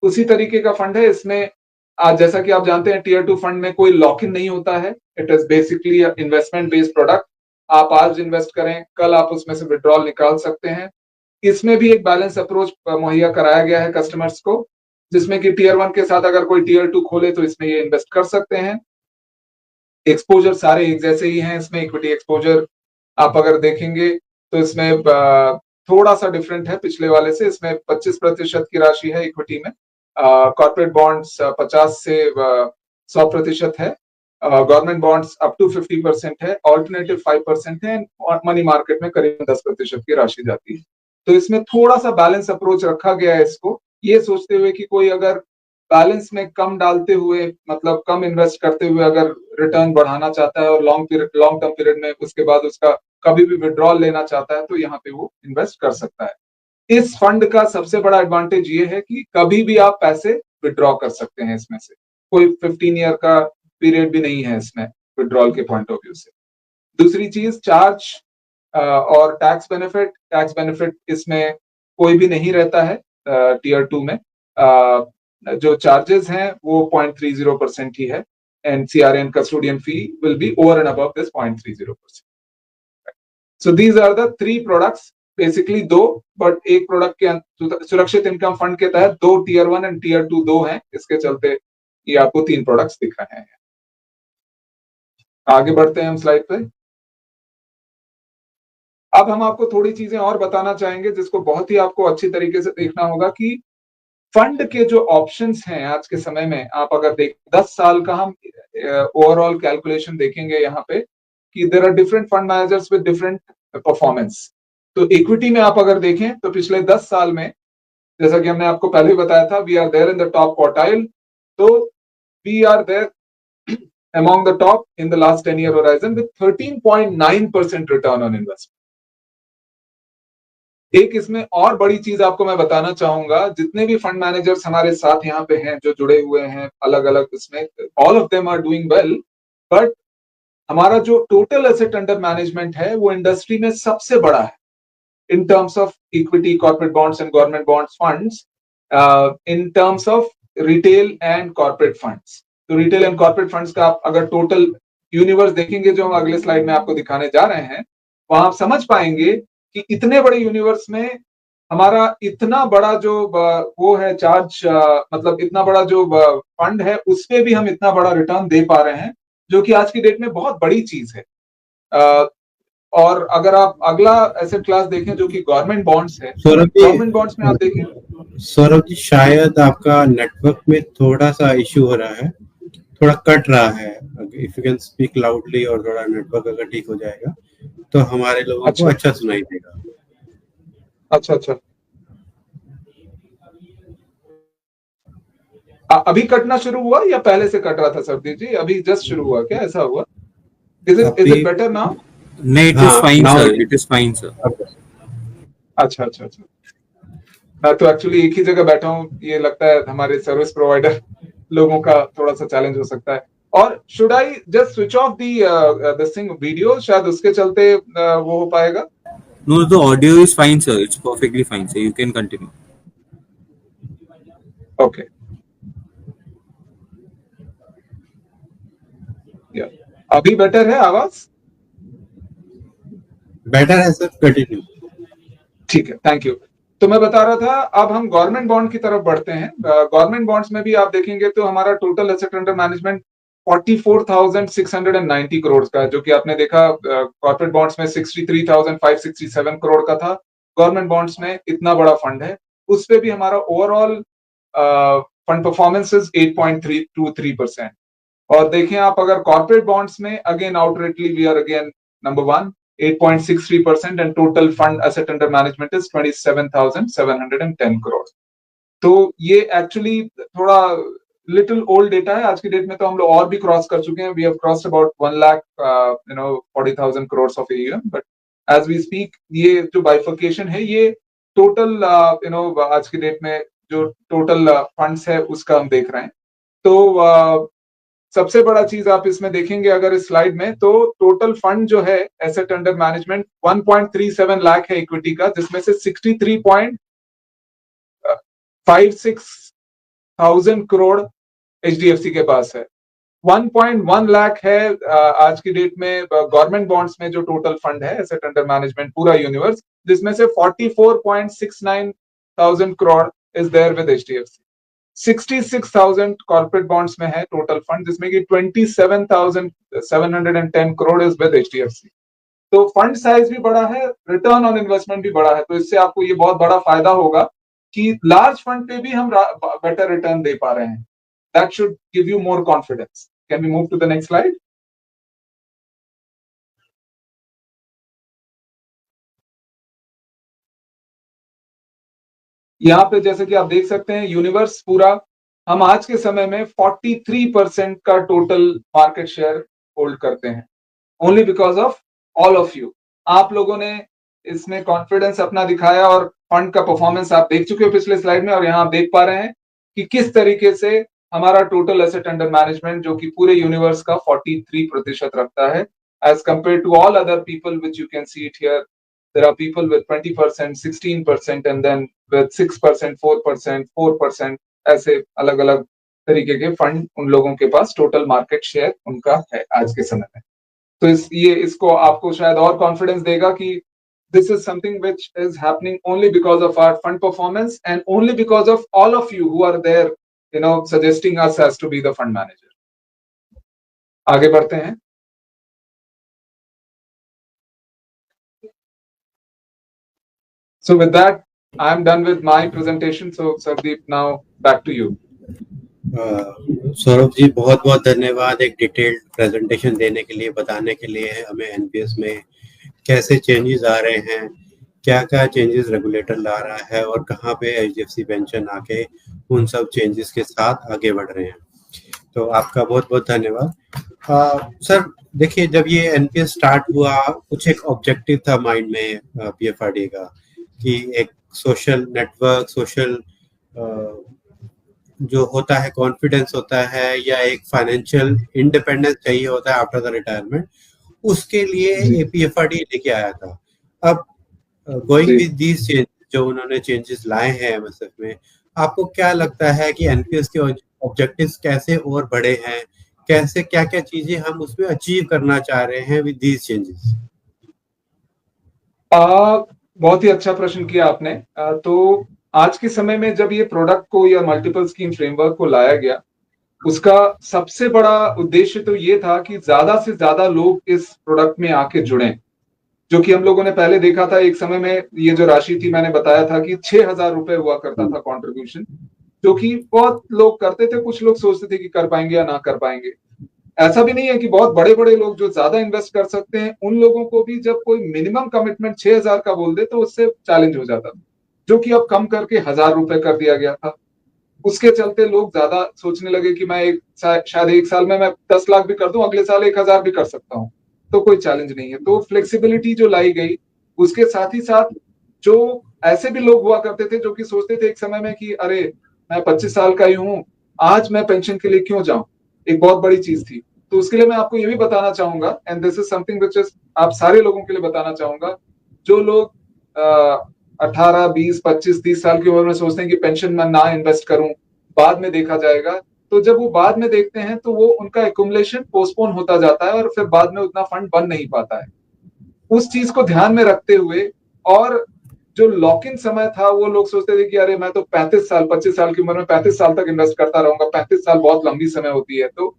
उसी तरीके का फंड है। इसमें जैसा कि आप जानते हैं टियर 2 फंड में कोई लॉक इन नहीं होता है। It is basically investment based product. आप आज इन्वेस्ट करें, कल आप उसमें से विड्रॉल निकाल सकते हैं। इसमें भी एक बैलेंस अप्रोच मुहैया कराया गया है कस्टमर्स को, जिसमें कि टियर 1 के साथ अगर कोई टियर 2 खोले तो इसमें ये इन्वेस्ट कर सकते हैं। एक्सपोजर सारे एक जैसे ही हैं। इसमें इक्विटी एक्सपोजर आप अगर देखेंगे तो इसमें थोड़ा सा डिफरेंट है पिछले वाले से। इसमें 25% की राशि है इक्विटी में, कॉर्पोरेट बॉन्ड्स 50 से 100% है, गवर्नमेंट बॉन्ड्स अप टू 50% है, ऑल्टरनेटिव 5% है, और मनी मार्केट में करीब 10% की राशि जाती है। तो इसमें थोड़ा सा बैलेंस अप्रोच रखा गया है इसको, ये सोचते हुए कि कोई अगर बैलेंस में कम डालते हुए, मतलब कम इन्वेस्ट करते हुए अगर रिटर्न बढ़ाना चाहता है और लॉन्ग टर्म पीरियड में उसके बाद उसका कभी भी विड्रॉल लेना चाहता है तो यहाँ पे वो इन्वेस्ट कर सकता है। इस फंड का सबसे बड़ा एडवांटेज ये है कि कभी भी आप पैसे विड्रॉ कर सकते हैं इसमें से, कोई 15 ईयर का पीरियड भी नहीं है इसमें विड्रॉल के पॉइंट ऑफ व्यू से। दूसरी चीज चार्ज और टैक्स बेनिफिट इसमें कोई भी नहीं रहता है टीयर 2 में। जो चार्जेस हैं वो 0.30% ही है, and CRA custodian fee will be over and above this 0.30%. So these are the 3 products, basically 2, but एक प्रोडक्ट के सुरक्षित इनकम फंड के तहत 2 टीयर 1 एंड टीयर 2 2 हैं, इसके चलते ये आपको 3 प्रोडक्ट्स दिख रहे हैं। आगे बढ़ते हैं हम स्लाइड पे। अब हम आपको थोड़ी चीजें और बताना चाहेंगे जिसको बहुत ही आपको अच्छी तरीके से देखना होगा कि फंड के जो ऑप्शंस हैं आज के समय में, आप अगर 10 साल का हम ओवरऑल कैलकुलेशन देखेंगे यहाँ पे कि there are different fund managers with different performance. तो इक्विटी में आप अगर देखें तो पिछले 10 साल में, जैसा कि हमने आपको पहले बताया था, we are there in the top quartile, तो we are there among the top in the last 10 year horizon with 13.9% return on investment. एक इसमें और बड़ी चीज आपको मैं बताना चाहूंगा, जितने भी फंड मैनेजर्स हमारे साथ यहाँ पे हैं जो जुड़े हुए हैं अलग अलग इसमें, all of them are doing well, but हमारा जो टोटल एसेट अंडर मैनेजमेंट है वो इंडस्ट्री में सबसे बड़ा है इन terms of equity, corporate bonds and government bonds funds, in terms of retail and corporate funds. तो रिटेल एंड कॉर्पोरेट फंड्स का आप अगर टोटल यूनिवर्स देखेंगे जो हम अगले स्लाइड में आपको दिखाने जा रहे हैं, वहां आप समझ पाएंगे कि इतने बड़े यूनिवर्स में हमारा इतना बड़ा जो वो है चार्ज, मतलब इतना बड़ा जो फंड है उस पे भी हम इतना बड़ा रिटर्न दे पा रहे हैं, जो कि आज की डेट में बहुत बड़ी चीज है। और अगर आप अगला एसेट क्लास देखें जो कि गवर्नमेंट बॉन्ड्स है, गवर्नमेंट बॉन्ड्स में आप देखें। सौरभ जी, शायद आपका नेटवर्क में थोड़ा सा इश्यू हो रहा है, थोड़ा कट रहा है। If you can speak loudly और थोड़ा नेटवर्क अगर ठीक हो जाएगा तो हमारे लोगों को अच्छा सुनाई देगा। अच्छा, अभी कटना शुरू हुआ या पहले से कट रहा था सरदीप जी? अभी जस्ट शुरू हुआ क्या, ऐसा हुआ? Is it better now? नहीं, it is fine sir, it is fine sir. अच्छा, मैं तो एक्चुअली एक ही जगह बैठा हूँ, ये लगता है हमारे सर्विस प्रोवाइडर लोगों का थोड़ा सा चैलेंज हो सकता है। और should I just switch off this thing video, शायद उसके चलते वो हो पाएगा? No, the audio is fine sir, it's perfectly fine sir, you can continue. Okay, अभी बेटर है आवाज? बेटर है सर, कंटिन्यू। ठीक है, थैंक यू। तो मैं बता रहा था, अब हम गवर्नमेंट बॉन्ड की तरफ बढ़ते हैं। गवर्नमेंट बॉन्ड्स में भी आप देखेंगे तो हमारा total asset under management 44,690 crore का है, जो कि आपने देखा कॉर्पोरेट बॉन्ड्स में 63,567 करोड़ का था, गवर्नमेंट बॉन्ड्स में इतना बड़ा फंड है। उस पे भी हमारा ओवरऑल फंड परफॉर्मेंस इज 8.323%। और देखें आप अगर कॉर्पोरेट बॉन्ड्स में, again outrightly we are again number 1, 8.63%, and total fund asset under management is 27,710 crore। तो ये एक्चुअली थोड़ा लिटिल ओल्ड डेटा है, आज की डेट में तो हम लोग और भी क्रॉस कर चुके हैं, we have crossed about 1,40,000 crore of AUM, but as we speak ये जो बाइफर्केशन है ये टोटल आज की डेट में जो टोटल फंड्स है उसका हम देख रहे हैं। तो सबसे बड़ा चीज आप इसमें देखेंगे अगर इस स्लाइड में, तो टोटल फंड जो है एसेट अंडर मैनेजमेंट 1.37 लाख है इक्विटी का, जिसमें से 63.56,000 करोड़ HDFC के पास है। 1.1 लाख है आज की डेट में गवर्नमेंट बॉन्ड्स में जो टोटल फंड है एसेट अंडर मैनेजमेंट पूरा यूनिवर्स, जिसमें से 44.69,000 crore is there with HDFC। 66,000 corporate bonds में है टोटल फंड, जिसमें कि 27,710 करोड़ इज विद HDFC। तो फंड साइज भी बड़ा है, रिटर्न ऑन इन्वेस्टमेंट भी बड़ा है, तो इससे आपको ये बहुत बड़ा फायदा होगा कि लार्ज फंड पे भी हम बेटर रिटर्न दे पा रहे हैं। That should give you more confidence. Can we move to the next slide? यहाँ पे जैसे कि आप देख सकते हैं यूनिवर्स पूरा, हम आज के समय में 43% का टोटल मार्केट शेयर होल्ड करते हैं, only because of all of you. आप लोगों ने इसमें कॉन्फिडेंस अपना दिखाया और फंड का परफॉर्मेंस आप देख चुके हो पिछले स्लाइड में, और यहाँ आप देख पा रहे हैं कि किस तरीके से हमारा टोटल एसेट अंडर मैनेजमेंट जो कि पूरे यूनिवर्स का 43% रखता है, as compare to all other people which you can see it here. There are people with 20%, 16%, and then with 6%, 4%, 4%, ऐसे अलग अलग तरीके के फंड उन लोगों के पास टोटल मार्केट शेयर उनका है आज के समय में. तो इसको आपको शायद और कॉन्फिडेंस देगा कि this is something which is happening only because of our fund performance and only because of all of you who are there, suggesting us as to be the fund manager. आगे बढ़ते हैं. So with that, I'm done with my presentation. So Sardeep, now back to you. Saurabh ji, बहुत बहुत धन्यवाद एक डिटेल्ड प्रेजेंटेशन देने के लिए, बताने के लिए हमें एनपीएस में कैसे चेंजेस आ रहे हैं, क्या क्या चेंजेस रेगुलेटर ला रहा है और कहाँ पे एचडीएफसी पेंशन आके उन सब चेंजेस के साथ आगे बढ़ रहे हैं. तो आपका बहुत बहुत धन्यवाद. सर देखिए, जब ये एनपीएस स्टार्ट हुआ कुछ एक ऑब्जेक्टिव था माइंड में पीएफआरडी का कि एक सोशल नेटवर्क, सोशल जो होता है कॉन्फिडेंस होता है या एक फाइनेंशियल इंडिपेंडेंस चाहिए होता है आफ्टर द रिटायरमेंट, उसके लिए एपीएफआरडी लेके आया था. अब गोइंग विद दीज चेंजेस जो उन्होंने चेंजेस लाए हैं एमएसएफ में, आपको क्या लगता है कि एनपीएस के ऑब्जेक्टिव्स कैसे और बड़े हैं, कैसे क्या क्या चीजें हम उसमें अचीव करना चाह रहे हैं विद दीज चेंजेस? बहुत ही अच्छा प्रश्न किया आपने. तो आज के समय में जब ये प्रोडक्ट को या मल्टीपल स्कीम फ्रेमवर्क को लाया गया, उसका सबसे बड़ा उद्देश्य तो ये था कि ज्यादा से ज्यादा लोग इस प्रोडक्ट में आके जुड़ें. जो कि हम लोगों ने पहले देखा था एक समय में, ये जो राशि थी मैंने बताया था कि 6,000 रुपए हुआ करता था कंट्रीब्यूशन, जो कि बहुत लोग करते थे. कुछ लोग सोचते थे कि कर पाएंगे या ना कर पाएंगे. ऐसा भी नहीं है कि बहुत बड़े बड़े लोग जो ज्यादा इन्वेस्ट कर सकते हैं उन लोगों को भी जब कोई मिनिमम कमिटमेंट 6,000 का बोल दे तो उससे चैलेंज हो जाता था, जो कि अब कम करके 1,000 रुपए कर दिया गया था. उसके चलते लोग ज्यादा सोचने लगे कि मैं शायद एक साल में मैं 10 लाख भी कर दूं, अगले साल 1,000 भी कर सकता हूं, तो कोई चैलेंज नहीं है. तो फ्लेक्सिबिलिटी जो लाई गई, उसके साथ ही साथ जो ऐसे भी लोग हुआ करते थे जो कि सोचते थे एक समय में कि अरे मैं 25 साल का ही हूं, आज मैं पेंशन के लिए क्यों जाऊं, एक बहुत बड़ी चीज थी. तो उसके लिए मैं आपको ये भी बताना चाहूंगा, and this is something which is आप सारे लोगों के लिए बताना चाहूंगा, जो लोग 18, 20, 25, 30 साल की उम्र में सोचते हैं कि पेंशन में ना इन्वेस्ट करूं, बाद में देखा जाएगा. तो जब वो बाद में देखते हैं तो वो उनका एक्युमुलेशन पोस्टपोन होता जाता है और फिर बाद में उतना फंड बन नहीं पाता है. उस चीज को ध्यान में रखते हुए, और जो लॉक इन समय था वो लोग सोचते थे कि अरे मैं तो 35 साल 25 साल की उम्र में 35 साल तक इन्वेस्ट करता रहूंगा, 35 साल बहुत लंबी समय होती है. तो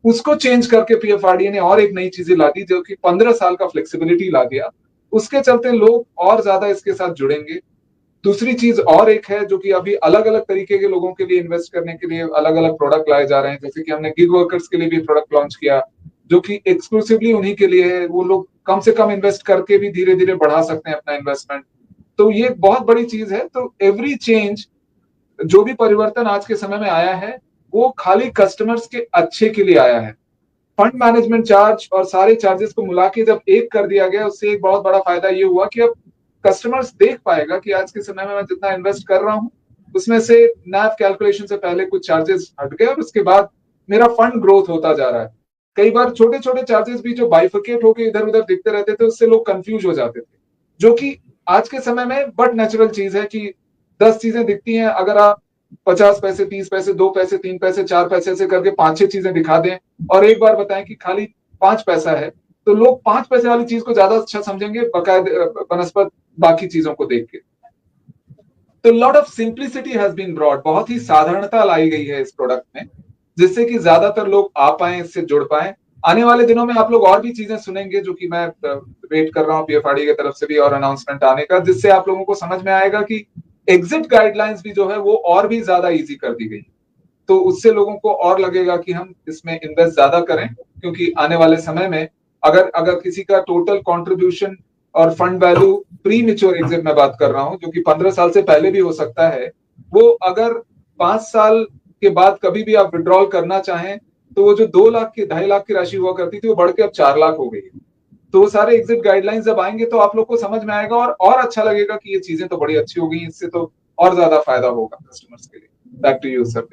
उसको चेंज करके पीएफआरडी ने और एक नई चीजें ला दी, जो कि 15 साल का फ्लेक्सिबिलिटी ला दिया. उसके चलते लोग और ज्यादा इसके साथ जुड़ेंगे. दूसरी चीज और एक है जो कि अभी अलग अलग तरीके के लोगों के लिए इन्वेस्ट करने के लिए अलग अलग प्रोडक्ट लाए जा रहे हैं. जैसे कि हमने गिग वर्कर्स के लिए भी प्रोडक्ट लॉन्च किया, जो कि एक्सक्लूसिवली उन्हीं के लिए है. वो लोग कम से कम इन्वेस्ट करके भी धीरे धीरे बढ़ा सकते हैं अपना इन्वेस्टमेंट. तो ये बहुत बड़ी चीज है. तो एवरी चेंज, जो भी परिवर्तन आज के समय में आया है, वो खाली कस्टमर्स के अच्छे के लिए आया है. फंड मैनेजमेंट चार्ज और सारे चार्जेस को मिला के जब एक कर दिया गया, उससे एक बहुत बड़ा फायदा ये हुआ कि अब कस्टमर्स देख पाएगा कि आज के समय में मैं जितना इन्वेस्ट कर रहा हूं उसमें से नैव कैलकुलेशन से पहले कुछ चार्जेस हट गए और उसके बाद मेरा फंड ग्रोथ होता जा रहा है. कई बार छोटे छोटे चार्जेस भी जो बाइफिकेट होकर इधर उधर दिखते रहते थे, उससे लोग कंफ्यूज हो जाते थे, जो कि आज के समय में बट नेचुरल चीज है कि 10 चीजें दिखती हैं, अगर आप 50 पैसे, 30 पैसे, 2 पैसे, 3 पैसे, 4 पैसे से करके 5-6 चीजें दिखा दें और एक बार बताएं कि खाली 5 पैसा है, तो लोग 5 पैसे वाली चीज को ज्यादा अच्छा समझेंगे बनस्पत बाकी चीजों को देख के. तो lot of simplicity has been brought, बहुत ही साधारणता लाई गई है इस प्रोडक्ट में, जिससे कि ज्यादातर लोग आ पाए, इससे जुड़ पाए. आने वाले दिनों में आप लोग और भी चीजें सुनेंगे, जो कि मैं वेट कर रहा हूँ पीएफआरडी की तरफ से भी और अनाउंसमेंट आने का, जिससे आप लोगों को समझ में आएगा कि एग्जिट गाइडलाइंस भी जो है वो और भी ज्यादा इजी कर दी गई. तो उससे लोगों को और लगेगा कि हम इसमें इन्वेस्ट ज्यादा करें, क्योंकि आने वाले समय में अगर किसी का टोटल कंट्रीब्यूशन और fund value pre mature exit में बात कर रहा हूं, जो कि 15 साल से पहले भी हो सकता है, वो अगर 5 साल के बाद कभी भी आप विड्रॉल करना चाहें तो वो जो 2 लाख की 2.5 लाख की राशि हुआ करती थी वो बढ़ के अब 4 लाख हो गई है. तो वो सारे एग्जिट गाइडलाइंस जब आएंगे तो आप लोग को समझ में आएगा और अच्छा लगेगा कि ये चीजें तो बड़ी अच्छी हो गई, इससे तो और ज्यादा फायदा होगा कस्टमर्स के लिए। Back to you sir.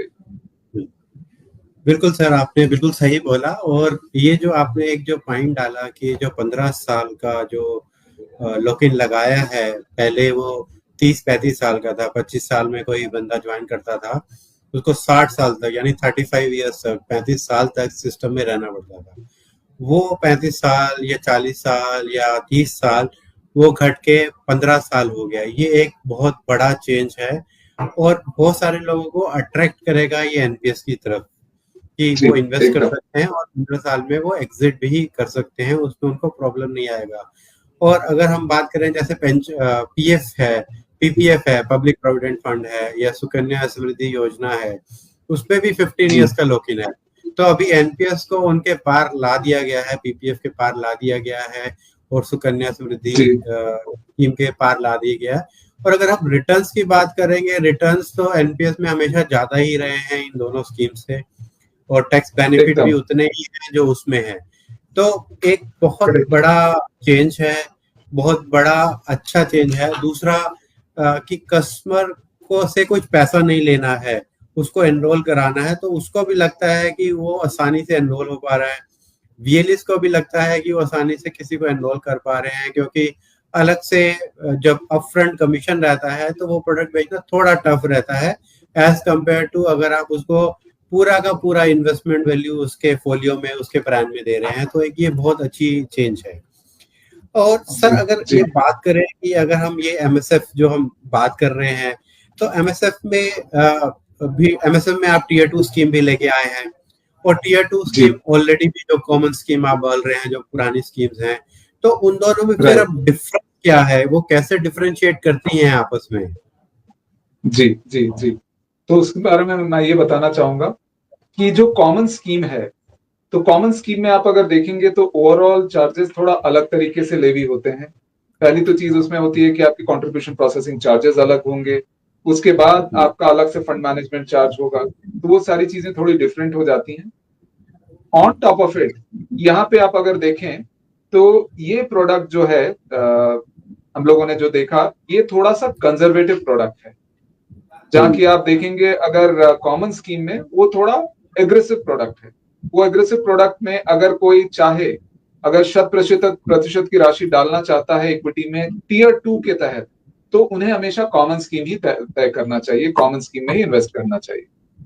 बिल्कुल सर, आपने बिल्कुल सही बोला। और ये जो आपने एक जो पॉइंट डाला कि जो 15 साल का जो लॉक इन लगाया है, पहले वो 30-35 साल का था, 25 साल में कोई बंदा ज्वाइन करता था, उसको 60 साल तक यानी 35 ईयर्स तक, 35 साल तक सिस्टम में रहना पड़ता था। वो 35 साल या 40 साल या 30 साल वो घट के 15 साल हो गया। ये एक बहुत बड़ा चेंज है और बहुत सारे लोगों को अट्रैक्ट करेगा ये एनपीएस की तरफ कि वो इन्वेस्ट कर सकते हैं और 15 साल में वो एग्जिट भी कर सकते हैं, उसमें उनको प्रॉब्लम नहीं आएगा। और अगर हम बात करें जैसे पीएफ है, पीपीएफ है, पब्लिक प्रोविडेंट फंड है, या सुकन्या समृद्धि योजना है, उसमें भी 15 ईयर्स का लॉक इन है। तो अभी एनपीएस को उनके पार ला दिया गया है, पीपीएफ के पार ला दिया गया है और सुकन्या समृद्धि स्कीम के पार ला दिया गया है। और अगर हम रिटर्न्स की बात करेंगे, रिटर्न्स तो एनपीएस में हमेशा ज्यादा ही रहे हैं इन दोनों स्कीम से, और टैक्स बेनिफिट भी उतने ही हैं जो उसमें है। तो एक बहुत बड़ा चेंज है, बहुत बड़ा अच्छा चेंज है। दूसरा कि कस्टमर को से कुछ पैसा नहीं लेना है, उसको एनरोल कराना है, तो उसको भी लगता है कि वो आसानी से एनरोल हो पा रहा है। वीएलएस को भी लगता है कि वो आसानी से किसी को एनरोल कर पा रहे हैं, क्योंकि अलग से जब अपफ्रंट कमीशन रहता है तो वो प्रोडक्ट बेचना थोड़ा टफ रहता है एज कंपेयर टू अगर आप उसको पूरा का पूरा इन्वेस्टमेंट वैल्यू उसके फोलियो में, उसके ब्रांड में दे रहे हैं। तो एक ये बहुत अच्छी चेंज है। और सर अगर ये बात करें कि अगर हम ये एमएसएफ जो हम बात कर रहे हैं, तो एमएसएफ में आप टीयर 2 स्कीम भी लेके आए हैं, और टीयर 2 स्कीम ऑलरेडी भी जो कॉमन स्कीम आप बोल रहे हैं, जो पुरानी स्कीम्स हैं, तो उन दोनों में फिर अब डिफरेंस क्या है, वो कैसे डिफरेंशिएट करती हैं आपस में? जी जी जी, तो उसके बारे में मैं ये बताना चाहूंगा कि जो कॉमन स्कीम है, तो कॉमन स्कीम में आप अगर देखेंगे तो ओवरऑल चार्जेस थोड़ा अलग तरीके से लेवी होते हैं। पहली तो चीज उसमें होती है कि आपकी कंट्रीब्यूशन प्रोसेसिंग चार्जेस अलग होंगे, उसके बाद आपका अलग से फंड मैनेजमेंट चार्ज होगा, तो वो सारी चीजें थोड़ी डिफरेंट हो जाती हैं। ऑन टॉप ऑफ इट, यहाँ पे आप अगर देखें तो ये प्रोडक्ट जो है हम लोगों ने जो देखा, ये थोड़ा सा कंजर्वेटिव प्रोडक्ट है। जहाँ की आप देखेंगे अगर कॉमन स्कीम में वो थोड़ा एग्रेसिव प्रोडक्ट है। वो एग्रेसिव प्रोडक्ट में अगर कोई चाहे, अगर 100% की राशि डालना चाहता है इक्विटी में टीयर 2 के तहत, तो उन्हें हमेशा कॉमन स्कीम ही तय करना चाहिए, कॉमन स्कीम में ही इन्वेस्ट करना चाहिए।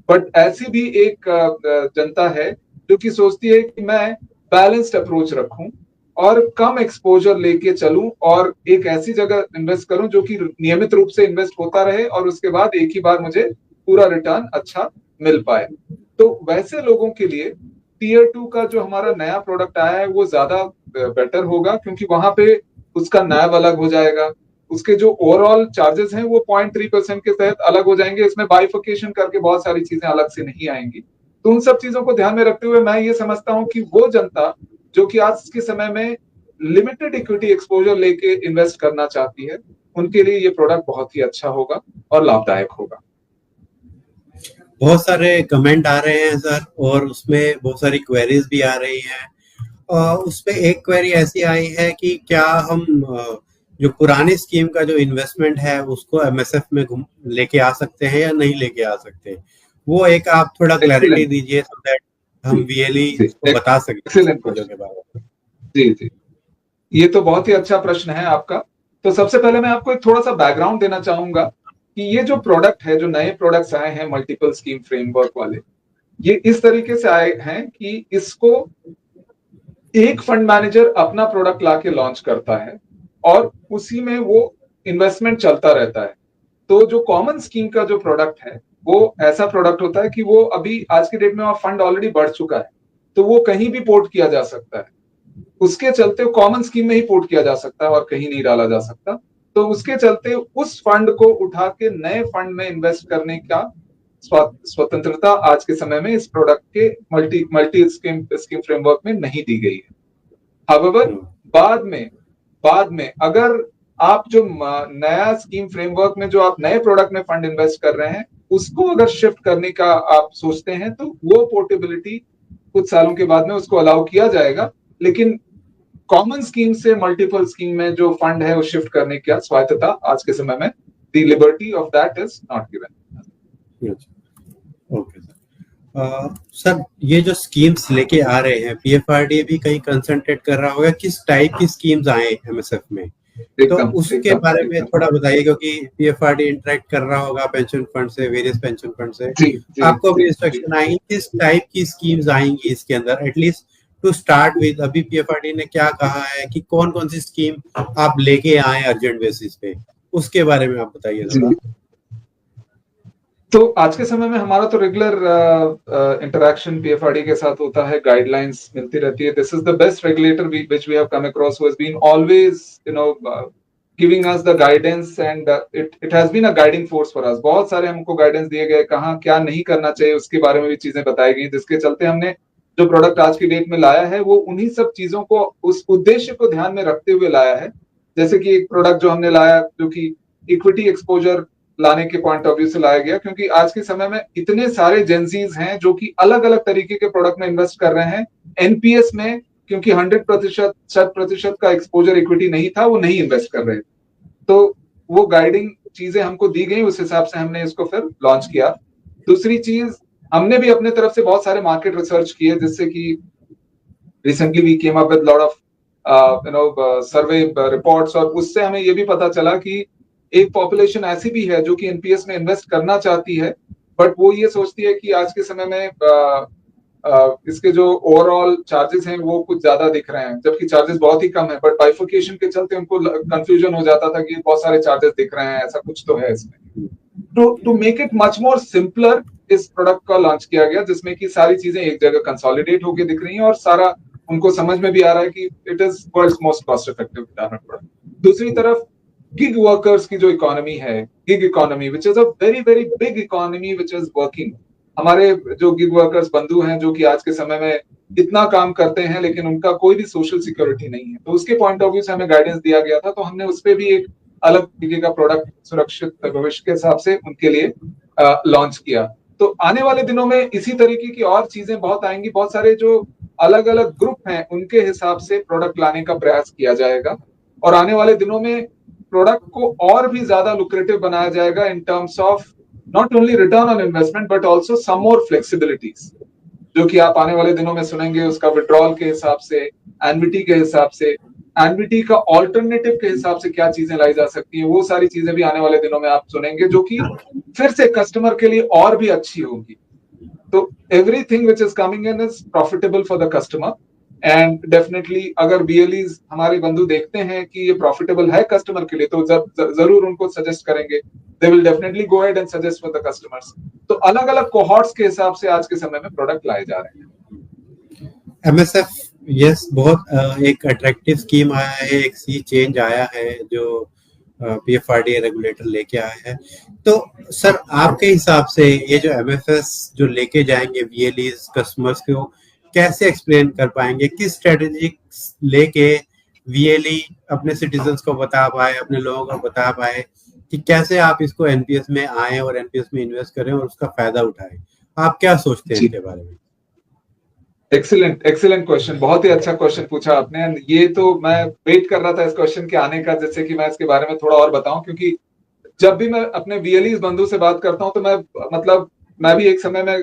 बट ऐसी भी एक जनता है जो कि सोचती है कि मैं बैलेंस्ड अप्रोच रखूं और कम एक्सपोजर लेके चलूं और एक ऐसी जगह इन्वेस्ट करूं जो कि नियमित रूप से इन्वेस्ट होता रहे और उसके बाद एक ही बार मुझे पूरा रिटर्न अच्छा मिल पाए। तो वैसे लोगों के लिए टीयर 2 का जो हमारा नया प्रोडक्ट आया है वो ज्यादा बेटर होगा, क्योंकि वहां पे उसका नायब अलग हो जाएगा, उसके जो ओवरऑल चार्जेस हैं वो 0.3% के तहत अलग हो जाएंगे। इसमें बाइफिकेशन करके बहुत सारी चीजें अलग से नहीं आएंगी। तो उन सब चीजों को ध्यान में रखते हुए मैं ये समझता हूं कि वो जनता जो कि आज के समय में लिमिटेड इक्विटी एक्सपोजर लेके इन्वेस्ट करना चाहती है, उनके लिए ये प्रोडक्ट बहुत ही अच्छा होगा और लाभदायक होगा। बहुत सारे कमेंट आ रहे हैं सर, और उसमें बहुत सारी क्वेरीज भी आ रही हैं। उसमें एक क्वेरी ऐसी आई है कि क्या हम जो पुरानी स्कीम का जो इन्वेस्टमेंट है उसको एमएसएफ में लेके आ सकते हैं या नहीं लेके आ सकते? वो एक आप थोड़ा क्लैरिटी दीजिए सो दैट हम वीएलई को बता सकें के बारे में। जी जी, ये तो बहुत ही अच्छा प्रश्न है आपका। तो सबसे पहले मैं आपको एक थोड़ा सा बैकग्राउंड देना चाहूंगा कि ये जो प्रोडक्ट है, जो नए प्रोडक्ट्स आए हैं मल्टीपल स्कीम फ्रेमवर्क वाले, ये इस तरीके से आए हैं कि इसको एक फंड मैनेजर अपना प्रोडक्ट लाके लॉन्च करता है और उसी में वो इन्वेस्टमेंट चलता रहता है। तो जो कॉमन स्कीम का जो प्रोडक्ट है वो ऐसा प्रोडक्ट होता है कि वो अभी आज के डेट में फंड ऑलरेडी बढ़ चुका है, तो वो कहीं भी पोर्ट किया जा सकता है। उसके चलते कॉमन स्कीम में ही पोर्ट किया जा सकता है और कहीं नहीं डाला जा सकता। तो उसके चलते उस फंड को उठा के नए फंड में इन्वेस्ट करने का स्वतंत्रता आज के समय में इस प्रोडक्ट के मल्टी स्कीम फ्रेमवर्क में नहीं दी गई है। हाउएवर बाद में अगर आप जो नया स्कीम फ्रेमवर्क में जो आप नए प्रोडक्ट में फंड इन्वेस्ट कर रहे हैं उसको अगर शिफ्ट करने का आप सोचते हैं, तो वो पोर्टेबिलिटी कुछ सालों के बाद में उसको अलाउ किया जाएगा। लेकिन कॉमन स्कीम से मल्टीपल स्कीम में जो फंड है वो शिफ्ट करने की स्वायत्तता आज के समय में, the liberty of that is not given. Okay sir, ये जो स्कीम्स लेके आ रहे हैं, पीएफआरडीए भी कहीं कंसंट्रेट कर रहा होगा किस टाइप की स्कीम्स आए एमएसएफ में, तो उसके बारे में थोड़ा बताइए, क्योंकि पीएफआरडीए इंटरेक्ट कर रहा होगा पेंशन फंड से, वेरियस पेंशन फंड से। आपको भी इंस्ट्रक्शन आएंगे किस टाइप की स्कीम्स आएंगी इसके अंदर, एटलीस्ट टू स्टार्ट विद। अभी पीएफआरडीए ने क्या कहा है कि कौन कौन सी स्कीम आप लेके आए अर्जेंट बेसिस पे, उसके बारे में आप बताइए थोड़ा। तो आज के समय में हमारा तो रेगुलर इंटरेक्शन पीएफआरडी के साथ होता है, गाइडलाइंस मिलती रहती है। This is the best regulator which we have come across, who has been always giving us the guidance and it has been a guiding force for us. बहुत सारे हमको गाइडेंस दिए गए, कहाँ क्या नहीं करना चाहिए उसके बारे में भी चीजें बताई गई, जिसके चलते हमने जो प्रोडक्ट आज की डेट में लाया है वो उन्हीं सब चीजों को, उस उद्देश्य को ध्यान में रखते हुए लाया है। जैसे कि एक प्रोडक्ट जो हमने लाया जो कि इक्विटी एक्सपोजर लाने के पॉइंट ऑफ व्यू से लाया गया, क्योंकि आज के समय में इतने सारे जेंजीज हैं जो कि अलग अलग तरीके के प्रोडक्ट में इन्वेस्ट कर रहे हैं। एनपीएस में क्योंकि 100% का एक्सपोजर इक्विटी नहीं था, वो नहीं इन्वेस्ट कर रहे, तो वो गाइडिंग चीजें हमको दी गई, उस हिसाब से हमने इसको फिर लॉन्च किया। दूसरी चीज, हमने भी अपने तरफ से बहुत सारे मार्केट रिसर्च किए, जिससे कि recently we came up with lot of survey reports, और उससे हमें ये भी पता चला कि एक पॉपुलेशन ऐसी भी है जो कि एनपीएस में इन्वेस्ट करना चाहती है, बट वो ये सोचती है कि आज के समय में इसके जो ओवरऑल चार्जेस हैं वो कुछ ज्यादा दिख रहे हैं, जबकि चार्जेस बहुत ही कम है, बट बाइफर्केशन के चलते उनको कंफ्यूजन हो जाता था कि बहुत सारे चार्जेस दिख रहे हैं, ऐसा कुछ तो है इसमें। To make it much more simpler, इस प्रोडक्ट का लॉन्च किया गया, जिसमें कि सारी चीजें एक जगह कंसोलिडेट होकर दिख रही हैं और सारा उनको समझ में भी आ रहा है कि it is world's most cost effective retirement product. दूसरी तरफ गिग वर्कर्स की जो इकोनॉमी है, gig economy which is a very very big economy which is working, हमारे जो गिग वर्कर्स बंधु हैं जो कि आज के समय में इतना काम करते हैं लेकिन उनका कोई भी सोशल सिक्योरिटी नहीं है, तो उसके पॉइंट ऑफ व्यू से हमें गाइडेंस दिया गया था, तो हमने उस पर भी एक अलग तरीके का प्रोडक्ट सुरक्षित भविष्य के हिसाब से उनके लिए लॉन्च किया। तो आने वाले दिनों में इसी तरीके की और चीजें बहुत आएंगी, बहुत सारे जो अलग अलग ग्रुप हैं उनके हिसाब से प्रोडक्ट लाने का प्रयास किया जाएगा, और आने वाले दिनों में प्रोडक्ट को और भी ज्यादा लुक्रेटिव बनाया जाएगा in terms of not only return on investment but also some more flexibilities, जो कि आप आने वाले दिनों में सुनेंगे। उसका विड्रॉल के हिसाब से, एन्युटी के हिसाब से, एन्युटी का ऑल्टरनेटिव के हिसाब से क्या चीजें लाई जा सकती हैं, वो सारी चीजें भी आने वाले दिनों में आप सुनेंगे, जो कि फिर से कस्टमर के लिए और भी अच्छी होगी। तो everything which is coming in is profitable for the customer, and definitely अगर बीएलईज हमारे बंधु देखते हैं कि ये प्रॉफिटेबल है कस्टमर के लिए, तो जरूर उनको सजेस्ट करेंगे, they will definitely go ahead and suggest for the customers. तो अलग अलग कोहॉर्ट्स के हिसाब से आज के समय में प्रोडक्ट लाए जा रहे हैं। एमएसएफ यस, बहुत एक अट्रैक्टिव स्कीम आया है, एक सी चेंज आया है जो पीएफआरडीए रेगुलेटर लेके आया है। तो सर आपके हिसाब से ये जो एमएफएस जो लेके जाएंगे वीएलईज कस्टमर्स को, कैसे एक्सप्लेन कर पाएंगे, किस स्ट्रेटेजी लेके वीएलई अपने सिटीजन्स को बता पाए, अपने लोगों को बता पाए कि कैसे आप इसको एनपीएस में आए और एनपीएस में इन्वेस्ट करें और उसका फायदा उठाएं? आप क्या सोचते हैं इसके बारे में? एक्सीलेंट क्वेश्चन, बहुत ही अच्छा क्वेश्चन पूछा आपने। ये तो मैं वेट कर रहा था इस क्वेश्चन के आने का, जिससे कि मैं इसके बारे में थोड़ा और बताऊं, क्योंकि जब भी मैं अपने वीएलईज बंधु से बात करता हूं तो मैं भी एक समय में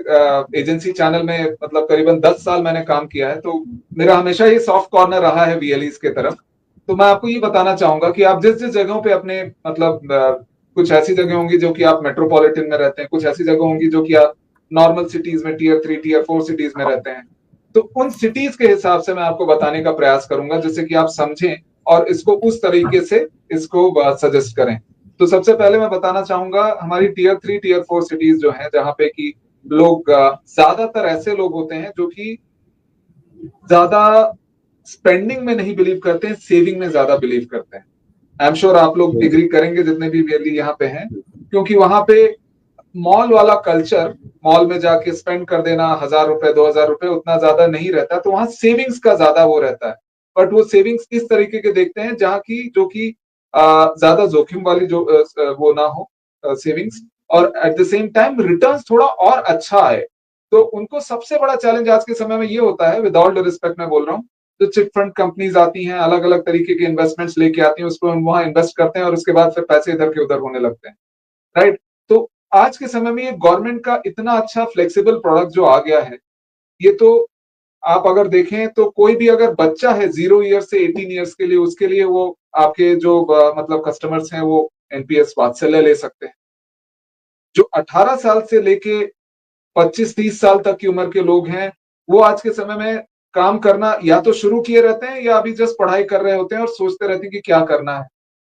एजेंसी चैनल में करीबन 10 साल मैंने काम किया है, तो मेरा हमेशा ही सॉफ्ट कॉर्नर रहा है वीएलईज के तरफ। तो मैं आपको ये बताना चाहूंगा कि आप जिस जिस जगहों पे अपने कुछ ऐसी जगह होंगी जो कि आप मेट्रोपॉलिटन में रहते हैं, कुछ ऐसी जगह होंगी जो कि आप नॉर्मल सिटीज में टियर 3 टियर 4 सिटीज में रहते हैं, तो उन सिटीज के हिसाब से मैं आपको बताने का प्रयास करूंगा, जिससे कि आप समझें और इसको उस तरीके से इसको सजेस्ट करें। तो सबसे पहले मैं बताना चाहूंगा, हमारी टियर 3 टियर 4 सिटीज जो हैं, जहां पे कि लोग ज्यादातर ऐसे लोग होते हैं जो कि ज्यादा स्पेंडिंग में नहीं बिलीव करते हैं, सेविंग में ज्यादा बिलीव करते हैं। आई एम श्योर आप लोग एग्री करेंगे जितने भी वीएलई यहाँ पे हैं, क्योंकि वहां पे मॉल वाला कल्चर, मॉल में जाके स्पेंड कर देना 1000 रुपए 2000 रुपए उतना ज्यादा नहीं रहता, तो वहां सेविंग्स का ज्यादा वो रहता है। बट वो सेविंग्स इस तरीके के देखते हैं जहाँ की जो कि ज्यादा जोखिम वाली जो वो ना हो सेविंग्स, और at the same time returns थोड़ा और अच्छा आए। तो उनको सबसे बड़ा चैलेंज आज के समय में ये होता है, विद ऑल ड्यू रिस्पेक्ट मैं बोल रहा हूँ, जो चिट फंड कंपनीज आती हैं, अलग अलग तरीके के इन्वेस्टमेंट्स लेके आती हैं, उसको हम वहां इन्वेस्ट करते हैं और उसके बाद फिर पैसे इधर के उधर होने लगते हैं, राइट। तो आज के समय में ये गवर्नमेंट का इतना अच्छा फ्लेक्सिबल प्रोडक्ट जो आ गया है, ये तो आप अगर देखें तो कोई भी अगर बच्चा है 0 ईयर से 18 ईयर्स के लिए, उसके लिए वो आपके जो मतलब कस्टमर्स हैं वो एनपीएस वात्सल्य ले सकते हैं। जो 18 साल से लेके 25-30 साल तक की उम्र के लोग हैं, वो आज के समय में काम करना या तो शुरू किए रहते हैं या अभी जस्ट पढ़ाई कर रहे होते हैं और सोचते रहते हैं कि क्या करना है।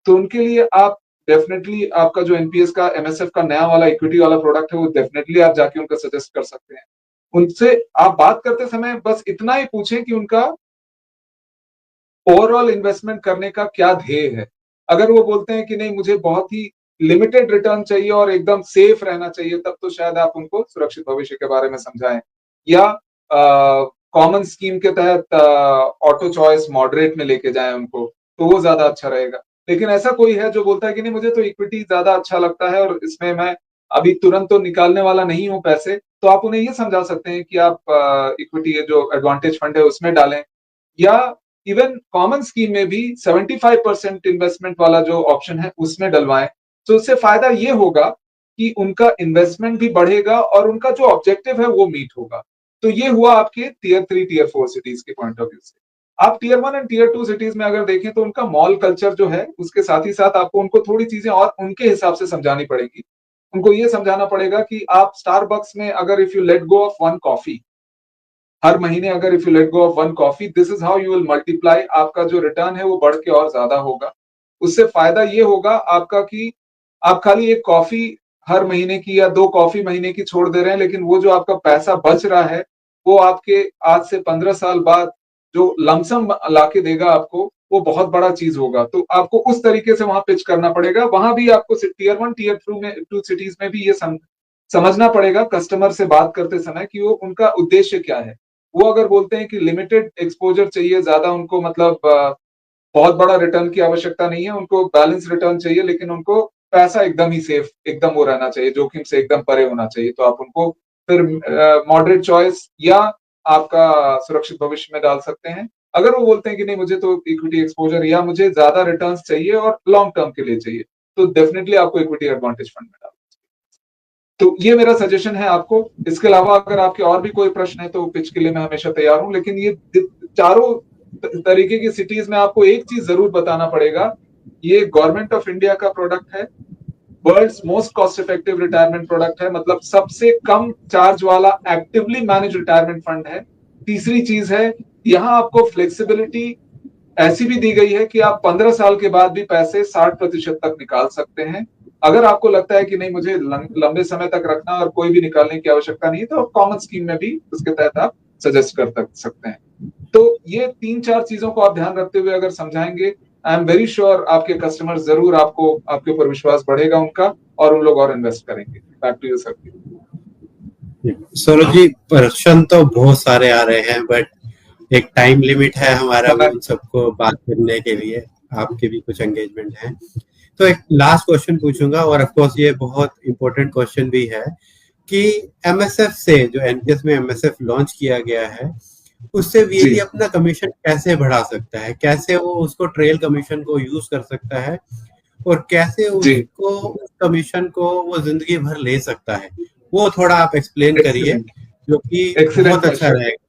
तो उनके लिए आप डेफिनेटली आपका जो एनपीएस का एमएसएफ का नया वाला इक्विटी वाला प्रोडक्ट है, वो डेफिनेटली आप जाके उनको सजेस्ट कर सकते हैं। उनसे आप बात करते समय बस इतना ही पूछें कि उनका ओवरऑल इन्वेस्टमेंट करने का क्या ध्येय है। अगर वो बोलते हैं कि नहीं मुझे बहुत ही लिमिटेड रिटर्न चाहिए और एकदम सेफ रहना चाहिए, तब तो शायद आप उनको सुरक्षित भविष्य के बारे में समझाएं, या कॉमन स्कीम के तहत ऑटो चॉइस मॉडरेट में लेके जाएं उनको, तो वो ज्यादा अच्छा रहेगा। लेकिन ऐसा कोई है जो बोलता है कि नहीं मुझे तो इक्विटी ज्यादा अच्छा लगता है और इसमें मैं अभी तुरंत तो निकालने वाला नहीं हूं पैसे, तो आप उन्हें ये समझा सकते हैं कि आप इक्विटी जो एडवांटेज फंड है उसमें डालें, या इवन कॉमन स्कीम में भी 75% इन्वेस्टमेंट वाला जो ऑप्शन है उसमें डलवाएं। तो उससे फायदा ये होगा कि उनका इन्वेस्टमेंट भी बढ़ेगा और उनका जो ऑब्जेक्टिव है वो मीट होगा। तो ये हुआ आपके टीयर 3 टीयर 4 सिटीज के पॉइंट ऑफ व्यू से। आप टीयर 1 एंड टीयर 2 सिटीज में अगर देखें तो उनका मॉल कल्चर जो है उसके साथ ही साथ आपको उनको थोड़ी चीजें और उनके हिसाब से समझानी पड़ेगी। उनको ये समझाना पड़ेगा कि आप स्टारबक्स में अगर if you let go of 1 coffee हर महीने, अगर if you let go of 1 coffee, this is how you will multiply, आपका जो रिटर्न है वो बढ़ के और ज्यादा होगा। उससे फायदा ये होगा आपका कि आप खाली एक कॉफी हर महीने की या 2 कॉफी महीने की छोड़ दे रहे हैं, लेकिन वो जो आपका पैसा बच रहा है वो आपके आज से 15 साल बाद जो लमसम लाके देगा आपको, वो बहुत बड़ा चीज होगा। तो आपको उस तरीके से वहां पिच करना पड़ेगा। वहां भी आपको टीयर 1 टीयर 2 सिटीज में भी ये समझना पड़ेगा कस्टमर से बात करते समय कि वो उनका उद्देश्य क्या है। वो अगर बोलते हैं कि लिमिटेड एक्सपोजर चाहिए, ज्यादा उनको मतलब बहुत बड़ा रिटर्न की आवश्यकता नहीं है, उनको बैलेंस रिटर्न चाहिए, लेकिन उनको पैसा एकदम ही सेफ, एकदम वो रहना चाहिए, जोखिम से एकदम परे होना चाहिए, तो आप उनको फिर मॉडरेट चॉइस या आपका सुरक्षित भविष्य में डाल सकते हैं। अगर वो बोलते हैं कि नहीं मुझे तो इक्विटी एक्सपोजर या मुझे ज्यादा रिटर्न्स चाहिए और लॉन्ग टर्म के लिए चाहिए, तो डेफिनेटली आपको इक्विटी एडवांटेज फंड में डालना चाहिए। तो ये मेरा सजेशन है आपको। इसके अलावा अगर आपके और भी कोई प्रश्न है तो पिच के लिए मैं हमेशा तैयार हूं, लेकिन ये चारों तरीके की सिटीज में आपको एक चीज जरूर बताना पड़ेगा, ये गवर्नमेंट ऑफ इंडिया का प्रोडक्ट है, world's most cost effective retirement product है, मतलब सबसे कम चार्ज वाला एक्टिवली मैनेज रिटायरमेंट फंड है। तीसरी चीज है, यहाँ आपको फ्लेक्सिबिलिटी ऐसी भी दी गई है कि आप 15 साल के बाद भी पैसे 60% तक निकाल सकते हैं। अगर आपको लगता है कि नहीं मुझे लंबे समय तक रखना और कोई भी निकालने की आवश्यकता नहीं, तो कॉमन स्कीम में भी उसके तहत आप सजेस्ट कर सकते हैं। तो ये 3-4 चीजों को आप ध्यान रखते हुए अगर समझाएंगे, आई एम वेरी श्योर आपके कस्टमर जरूर आपको आपके ऊपर विश्वास बढ़ेगा उनका और उन लोग और इन्वेस्ट करेंगे। Back to you sir. Saurabh ji, प्रश्न तो बहुत सारे आ रहे हैं, बट एक टाइम लिमिट है हमारा उन सबको बात करने के लिए, आपके भी कुछ एंगेजमेंट है। तो एक लास्ट क्वेश्चन पूछूंगा, और ऑफ कोर्स ये बहुत इंपॉर्टेंट क्वेश्चन भी है कि एमएसएफ से, जो एनपीएस में एमएसएफ लॉन्च किया गया है, उससे वीएलई अपना कमीशन कैसे बढ़ा सकता है, कैसे वो उसको ट्रेल कमीशन को यूज कर सकता है, और कैसे उसको उस कमीशन को वो जिंदगी भर ले सकता है, वो थोड़ा आप एक्सप्लेन करिए, जो कि बहुत अच्छा रहेगा।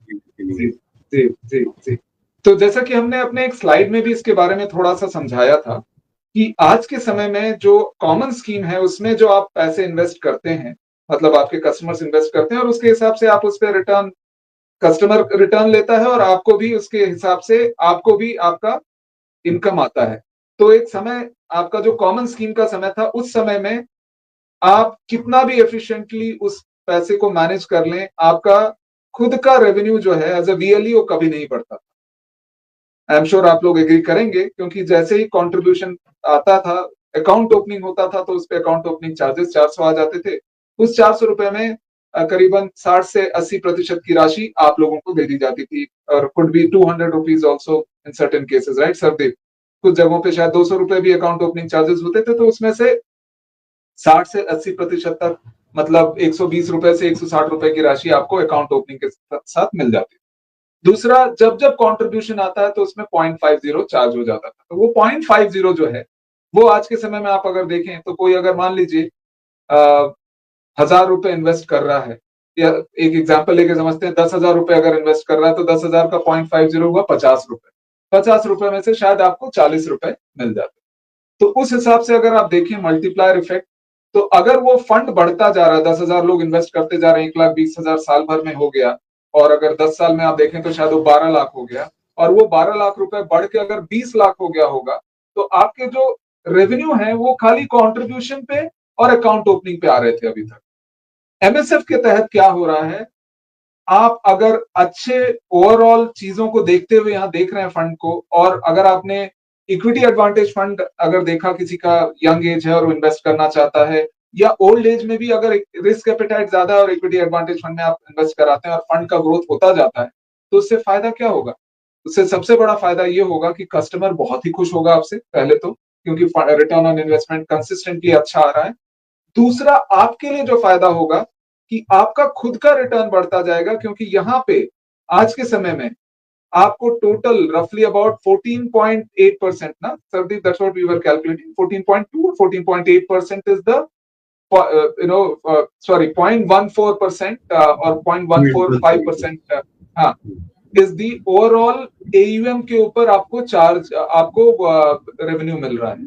जी जी जी। तो जैसा कि हमने अपने एक स्लाइड में भी इसके बारे में थोड़ा सा समझाया था कि आज के समय में जो कॉमन स्कीम है उसमें जो आप पैसे इन्वेस्ट करते हैं, मतलब आपके कस्टमर्स इन्वेस्ट करते हैं और उसके हिसाब से आप उस पर रिटर्न, कस्टमर रिटर्न लेता है और आपको भी उसके हिसाब से आपको भी आपका इनकम आता है। तो एक समय आपका जो कॉमन स्कीम का समय था, उस समय में आप कितना भी एफिशिएंटली उस पैसे को मैनेज कर लें, आपका खुद का रेवेन्यू जो है एज ए वीएलई वो कभी नहीं बढ़ता। आई एम श्योर आप लोग एग्री करेंगे, क्योंकि जैसे ही कंट्रीब्यूशन आता था, अकाउंट ओपनिंग होता था, तो उस पे अकाउंट ओपनिंग चार्जेस 400 आ जाते थे। उस 400 रुपए में करीबन 60 से 80% की राशि आप लोगों को दे दी जाती थी, और could be 200 rupees also in certain cases, right Sardeep? कुछ जगहों पे शायद 200 रुपए भी अकाउंट ओपनिंग चार्जेस होते थे। तो उसमें से 60 से 80% तक, मतलब 120 रुपए से 160 रुपए की राशि आपको अकाउंट ओपनिंग के साथ मिल जाती। दूसरा, जब जब कंट्रीब्यूशन आता है तो उसमें 0.50 चार्ज हो जाता था। तो वो 0.50 जो है वो आज के समय में आप अगर देखें तो कोई अगर मान लीजिए 1,000 रुपए इन्वेस्ट कर रहा है, या एक एग्जांपल लेके समझते हैं 10,000 रुपए अगर इन्वेस्ट कर रहा है तो 10,000 का 0.50 हुआ 50 रुपए। 50 रुपए में से शायद आपको 40 रुपए मिल जाते। तो उस हिसाब से अगर आप देखें मल्टीप्लायर इफेक्ट, तो अगर वो फंड बढ़ता जा रहा है, 10,000 लोग इन्वेस्ट करते जा रहे हैं, 1,20,000 साल भर में हो गया, और अगर 10 साल में आप देखें तो शायद वो 12 लाख हो गया, और वो 12 लाख रुपए बढ़ के अगर 20 लाख हो गया होगा, तो आपके जो रेवेन्यू है वो खाली कॉन्ट्रीब्यूशन पे और अकाउंट ओपनिंग पे आ रहे थे अभी तक। एमएसएफ के तहत क्या हो रहा है, आप अगर अच्छे ओवरऑल चीजों को देखते हुए यहाँ देख रहे हैं फंड को, और अगर आपने इक्विटी एडवांटेज फंड अगर देखा, किसी का यंग एज है और वो इन्वेस्ट करना चाहता है, या ओल्ड एज में भी अगर रिस्क एपेटाइट ज्यादा है और इक्विटी एडवांटेज फंड में आप इन्वेस्ट कराते हैं और फंड का ग्रोथ होता जाता है, तो उससे फायदा क्या होगा? उससे सबसे बड़ा फायदा ये होगा कि कस्टमर बहुत ही खुश होगा आपसे, पहले तो क्योंकि रिटर्न ऑन इन्वेस्टमेंट कंसिस्टेंटली अच्छा आ रहा है। दूसरा, आपके लिए जो फायदा होगा कि आपका खुद का रिटर्न बढ़ता जाएगा, क्योंकि यहाँ पे आज के समय में आपको टोटल रफली अबाउट 14.8% ना Sardeep, that's what we were calculating, 14.2 और 14.8% इज द sorry 0.14% और 0.145% हाँ इज दी ओवरऑल AUM के ऊपर आपको चार्ज, आपको रेवेन्यू मिल रहा है।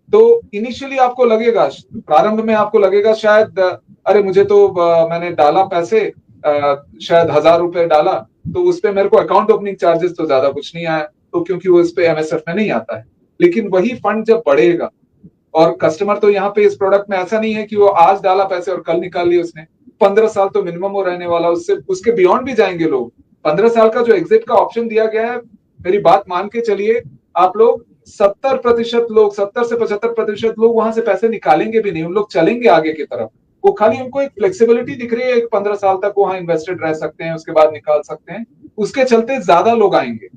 तो इनिशियली आपको लगेगा, प्रारंभ में आपको लगेगा शायद अरे मुझे तो मैंने डाला पैसे, शायद 1,000 रुपए डाला, तो उस पे मेरे को अकाउंट ओपनिंग चार्जेस तो ज्यादा कुछ नहीं आया, तो क्योंकि वो इस पे MSF में नहीं आता है। लेकिन वही फंड जब बढ़ेगा, और कस्टमर तो यहाँ पे इस प्रोडक्ट में ऐसा नहीं है कि वो आज डाला पैसे और कल निकाल लिए उसने, 15 साल तो मिनिमम वो रहने वाला, उससे उसके बियॉन्ड भी जाएंगे लोग। 15 साल का जो एग्जिट का ऑप्शन दिया गया है, मेरी बात मान के चलिए आप लोग, 70% लोग, 70 से 75% लोग वहां से पैसे निकालेंगे भी नहीं, उन लोग चलेंगे आगे की तरफ। वो खाली उनको एक फ्लेक्सिबिलिटी दिख रही है, एक 15 साल तक वहां इन्वेस्टेड रह सकते हैं, उसके बाद निकाल सकते हैं, उसके चलते ज्यादा लोग आएंगे।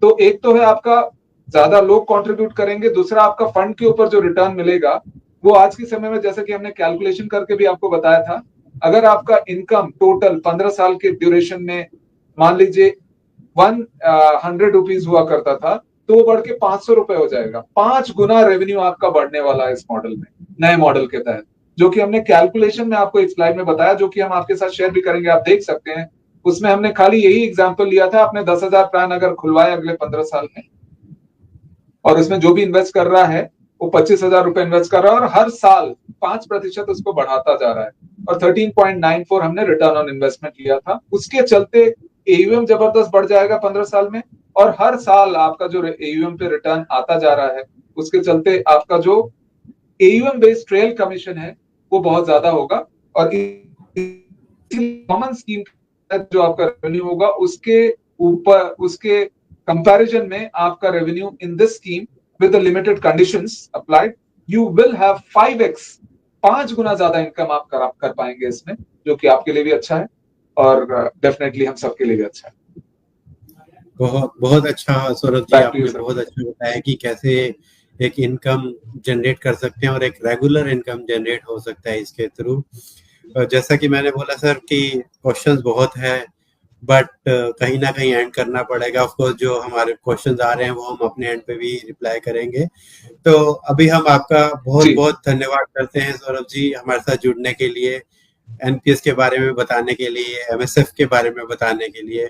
तो एक तो है आपका ज्यादा लोग कंट्रीब्यूट करेंगे, दूसरा आपका फंड के ऊपर जो रिटर्न मिलेगा वो आज के समय में, जैसे कि हमने कैलकुलेशन करके भी आपको बताया था, अगर आपका इनकम टोटल 15 साल के ड्यूरेशन में मान लीजिए 100 रुपीज हुआ करता था, तो वो बढ़ के 500 रुपए हो जाएगा। 5 गुना रेवेन्यू आपका बढ़ने वाला है इस मॉडल में, नए मॉडल के तहत, जो कि हमने कैलकुलेशन में आपको एक स्लाइड में बताया, जो कि हम आपके साथ शेयर भी करेंगे, आप देख सकते हैं। उसमें हमने खाली यही एग्जांपल लिया था, आपने 10,000 प्लान अगर खुलवाए अगले 15 साल में, और उसमें जो भी इन्वेस्ट कर रहा है वो 25,000 रुपए इन्वेस्ट कर रहा है, और हर साल 5% उसको बढ़ाता जा रहा है, और 13.94 हमने रिटर्न ऑन इन्वेस्टमेंट लिया था। उसके चलते AUM जबरदस्त बढ़ जाएगा 15 साल में, और हर साल आपका जो AUM पे रिटर्न आता जा रहा है, उसके चलते आपका जो AUM बेस्ड ट्रेल कमीशन है वो बहुत ज्यादा होगा, और कॉमन स्कीम जो आपका रेवेन्यू होगा उसके ऊपर, उसके कंपैरिजन में आपका revenue in this scheme with the limited conditions applied, you will have 5x, 5 गुना ज्यादा इनकम आप कर पाएंगे इसमें, जो कि आपके लिए भी अच्छा है और डेफिनेटली हम सबके लिए भी अच्छा है। बहुत बहुत अच्छा सौरभ जी, आपने बहुत अच्छा बताया कि कैसे एक इनकम जनरेट कर सकते हैं और एक रेगुलर इनकम जनरेट हो सकता है इसके थ्रू। जैसा कि मैंने बोला सर कि क्वेश्चंस बहुत है, बट कहीं ना कहीं एंड करना पड़ेगा। ऑफ कोर्स जो हमारे क्वेश्चंस आ रहे हैं वो हम अपने एंड पे भी रिप्लाई करेंगे। तो अभी हम आपका बहुत बहुत धन्यवाद करते हैं सौरभ जी, हमारे साथ जुड़ने के लिए, NPS के बारे में बताने के लिए, MSF के बारे में बताने के लिए।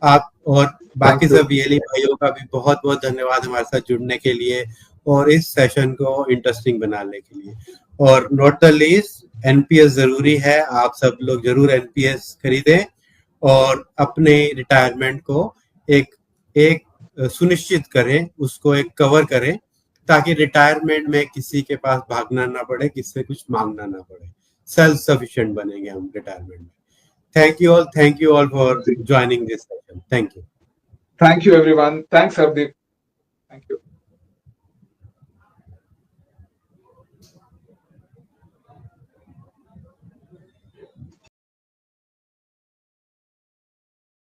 आप और बाकी सब BLE भाइयों का भी बहुत बहुत धन्यवाद हमारे साथ जुड़ने के लिए और इस सेशन को इंटरेस्टिंग बनाने के लिए। और नॉट द लीस्ट, NPS जरूरी है, आप सब लोग जरूर NPS खरीदें और अपने रिटायरमेंट को एक सुनिश्चित करें, उसको एक कवर करें, ताकि रिटायरमेंट में किसी के पास भागना ना पड़े, किससे कुछ मांगना ना पड़े, सेल्फ सफिशिएंट बनेंगे हम रिटायरमेंट में। Thank you all for joining this session. Thank you. Thank you everyone. Thanks Hardeep. Thank you.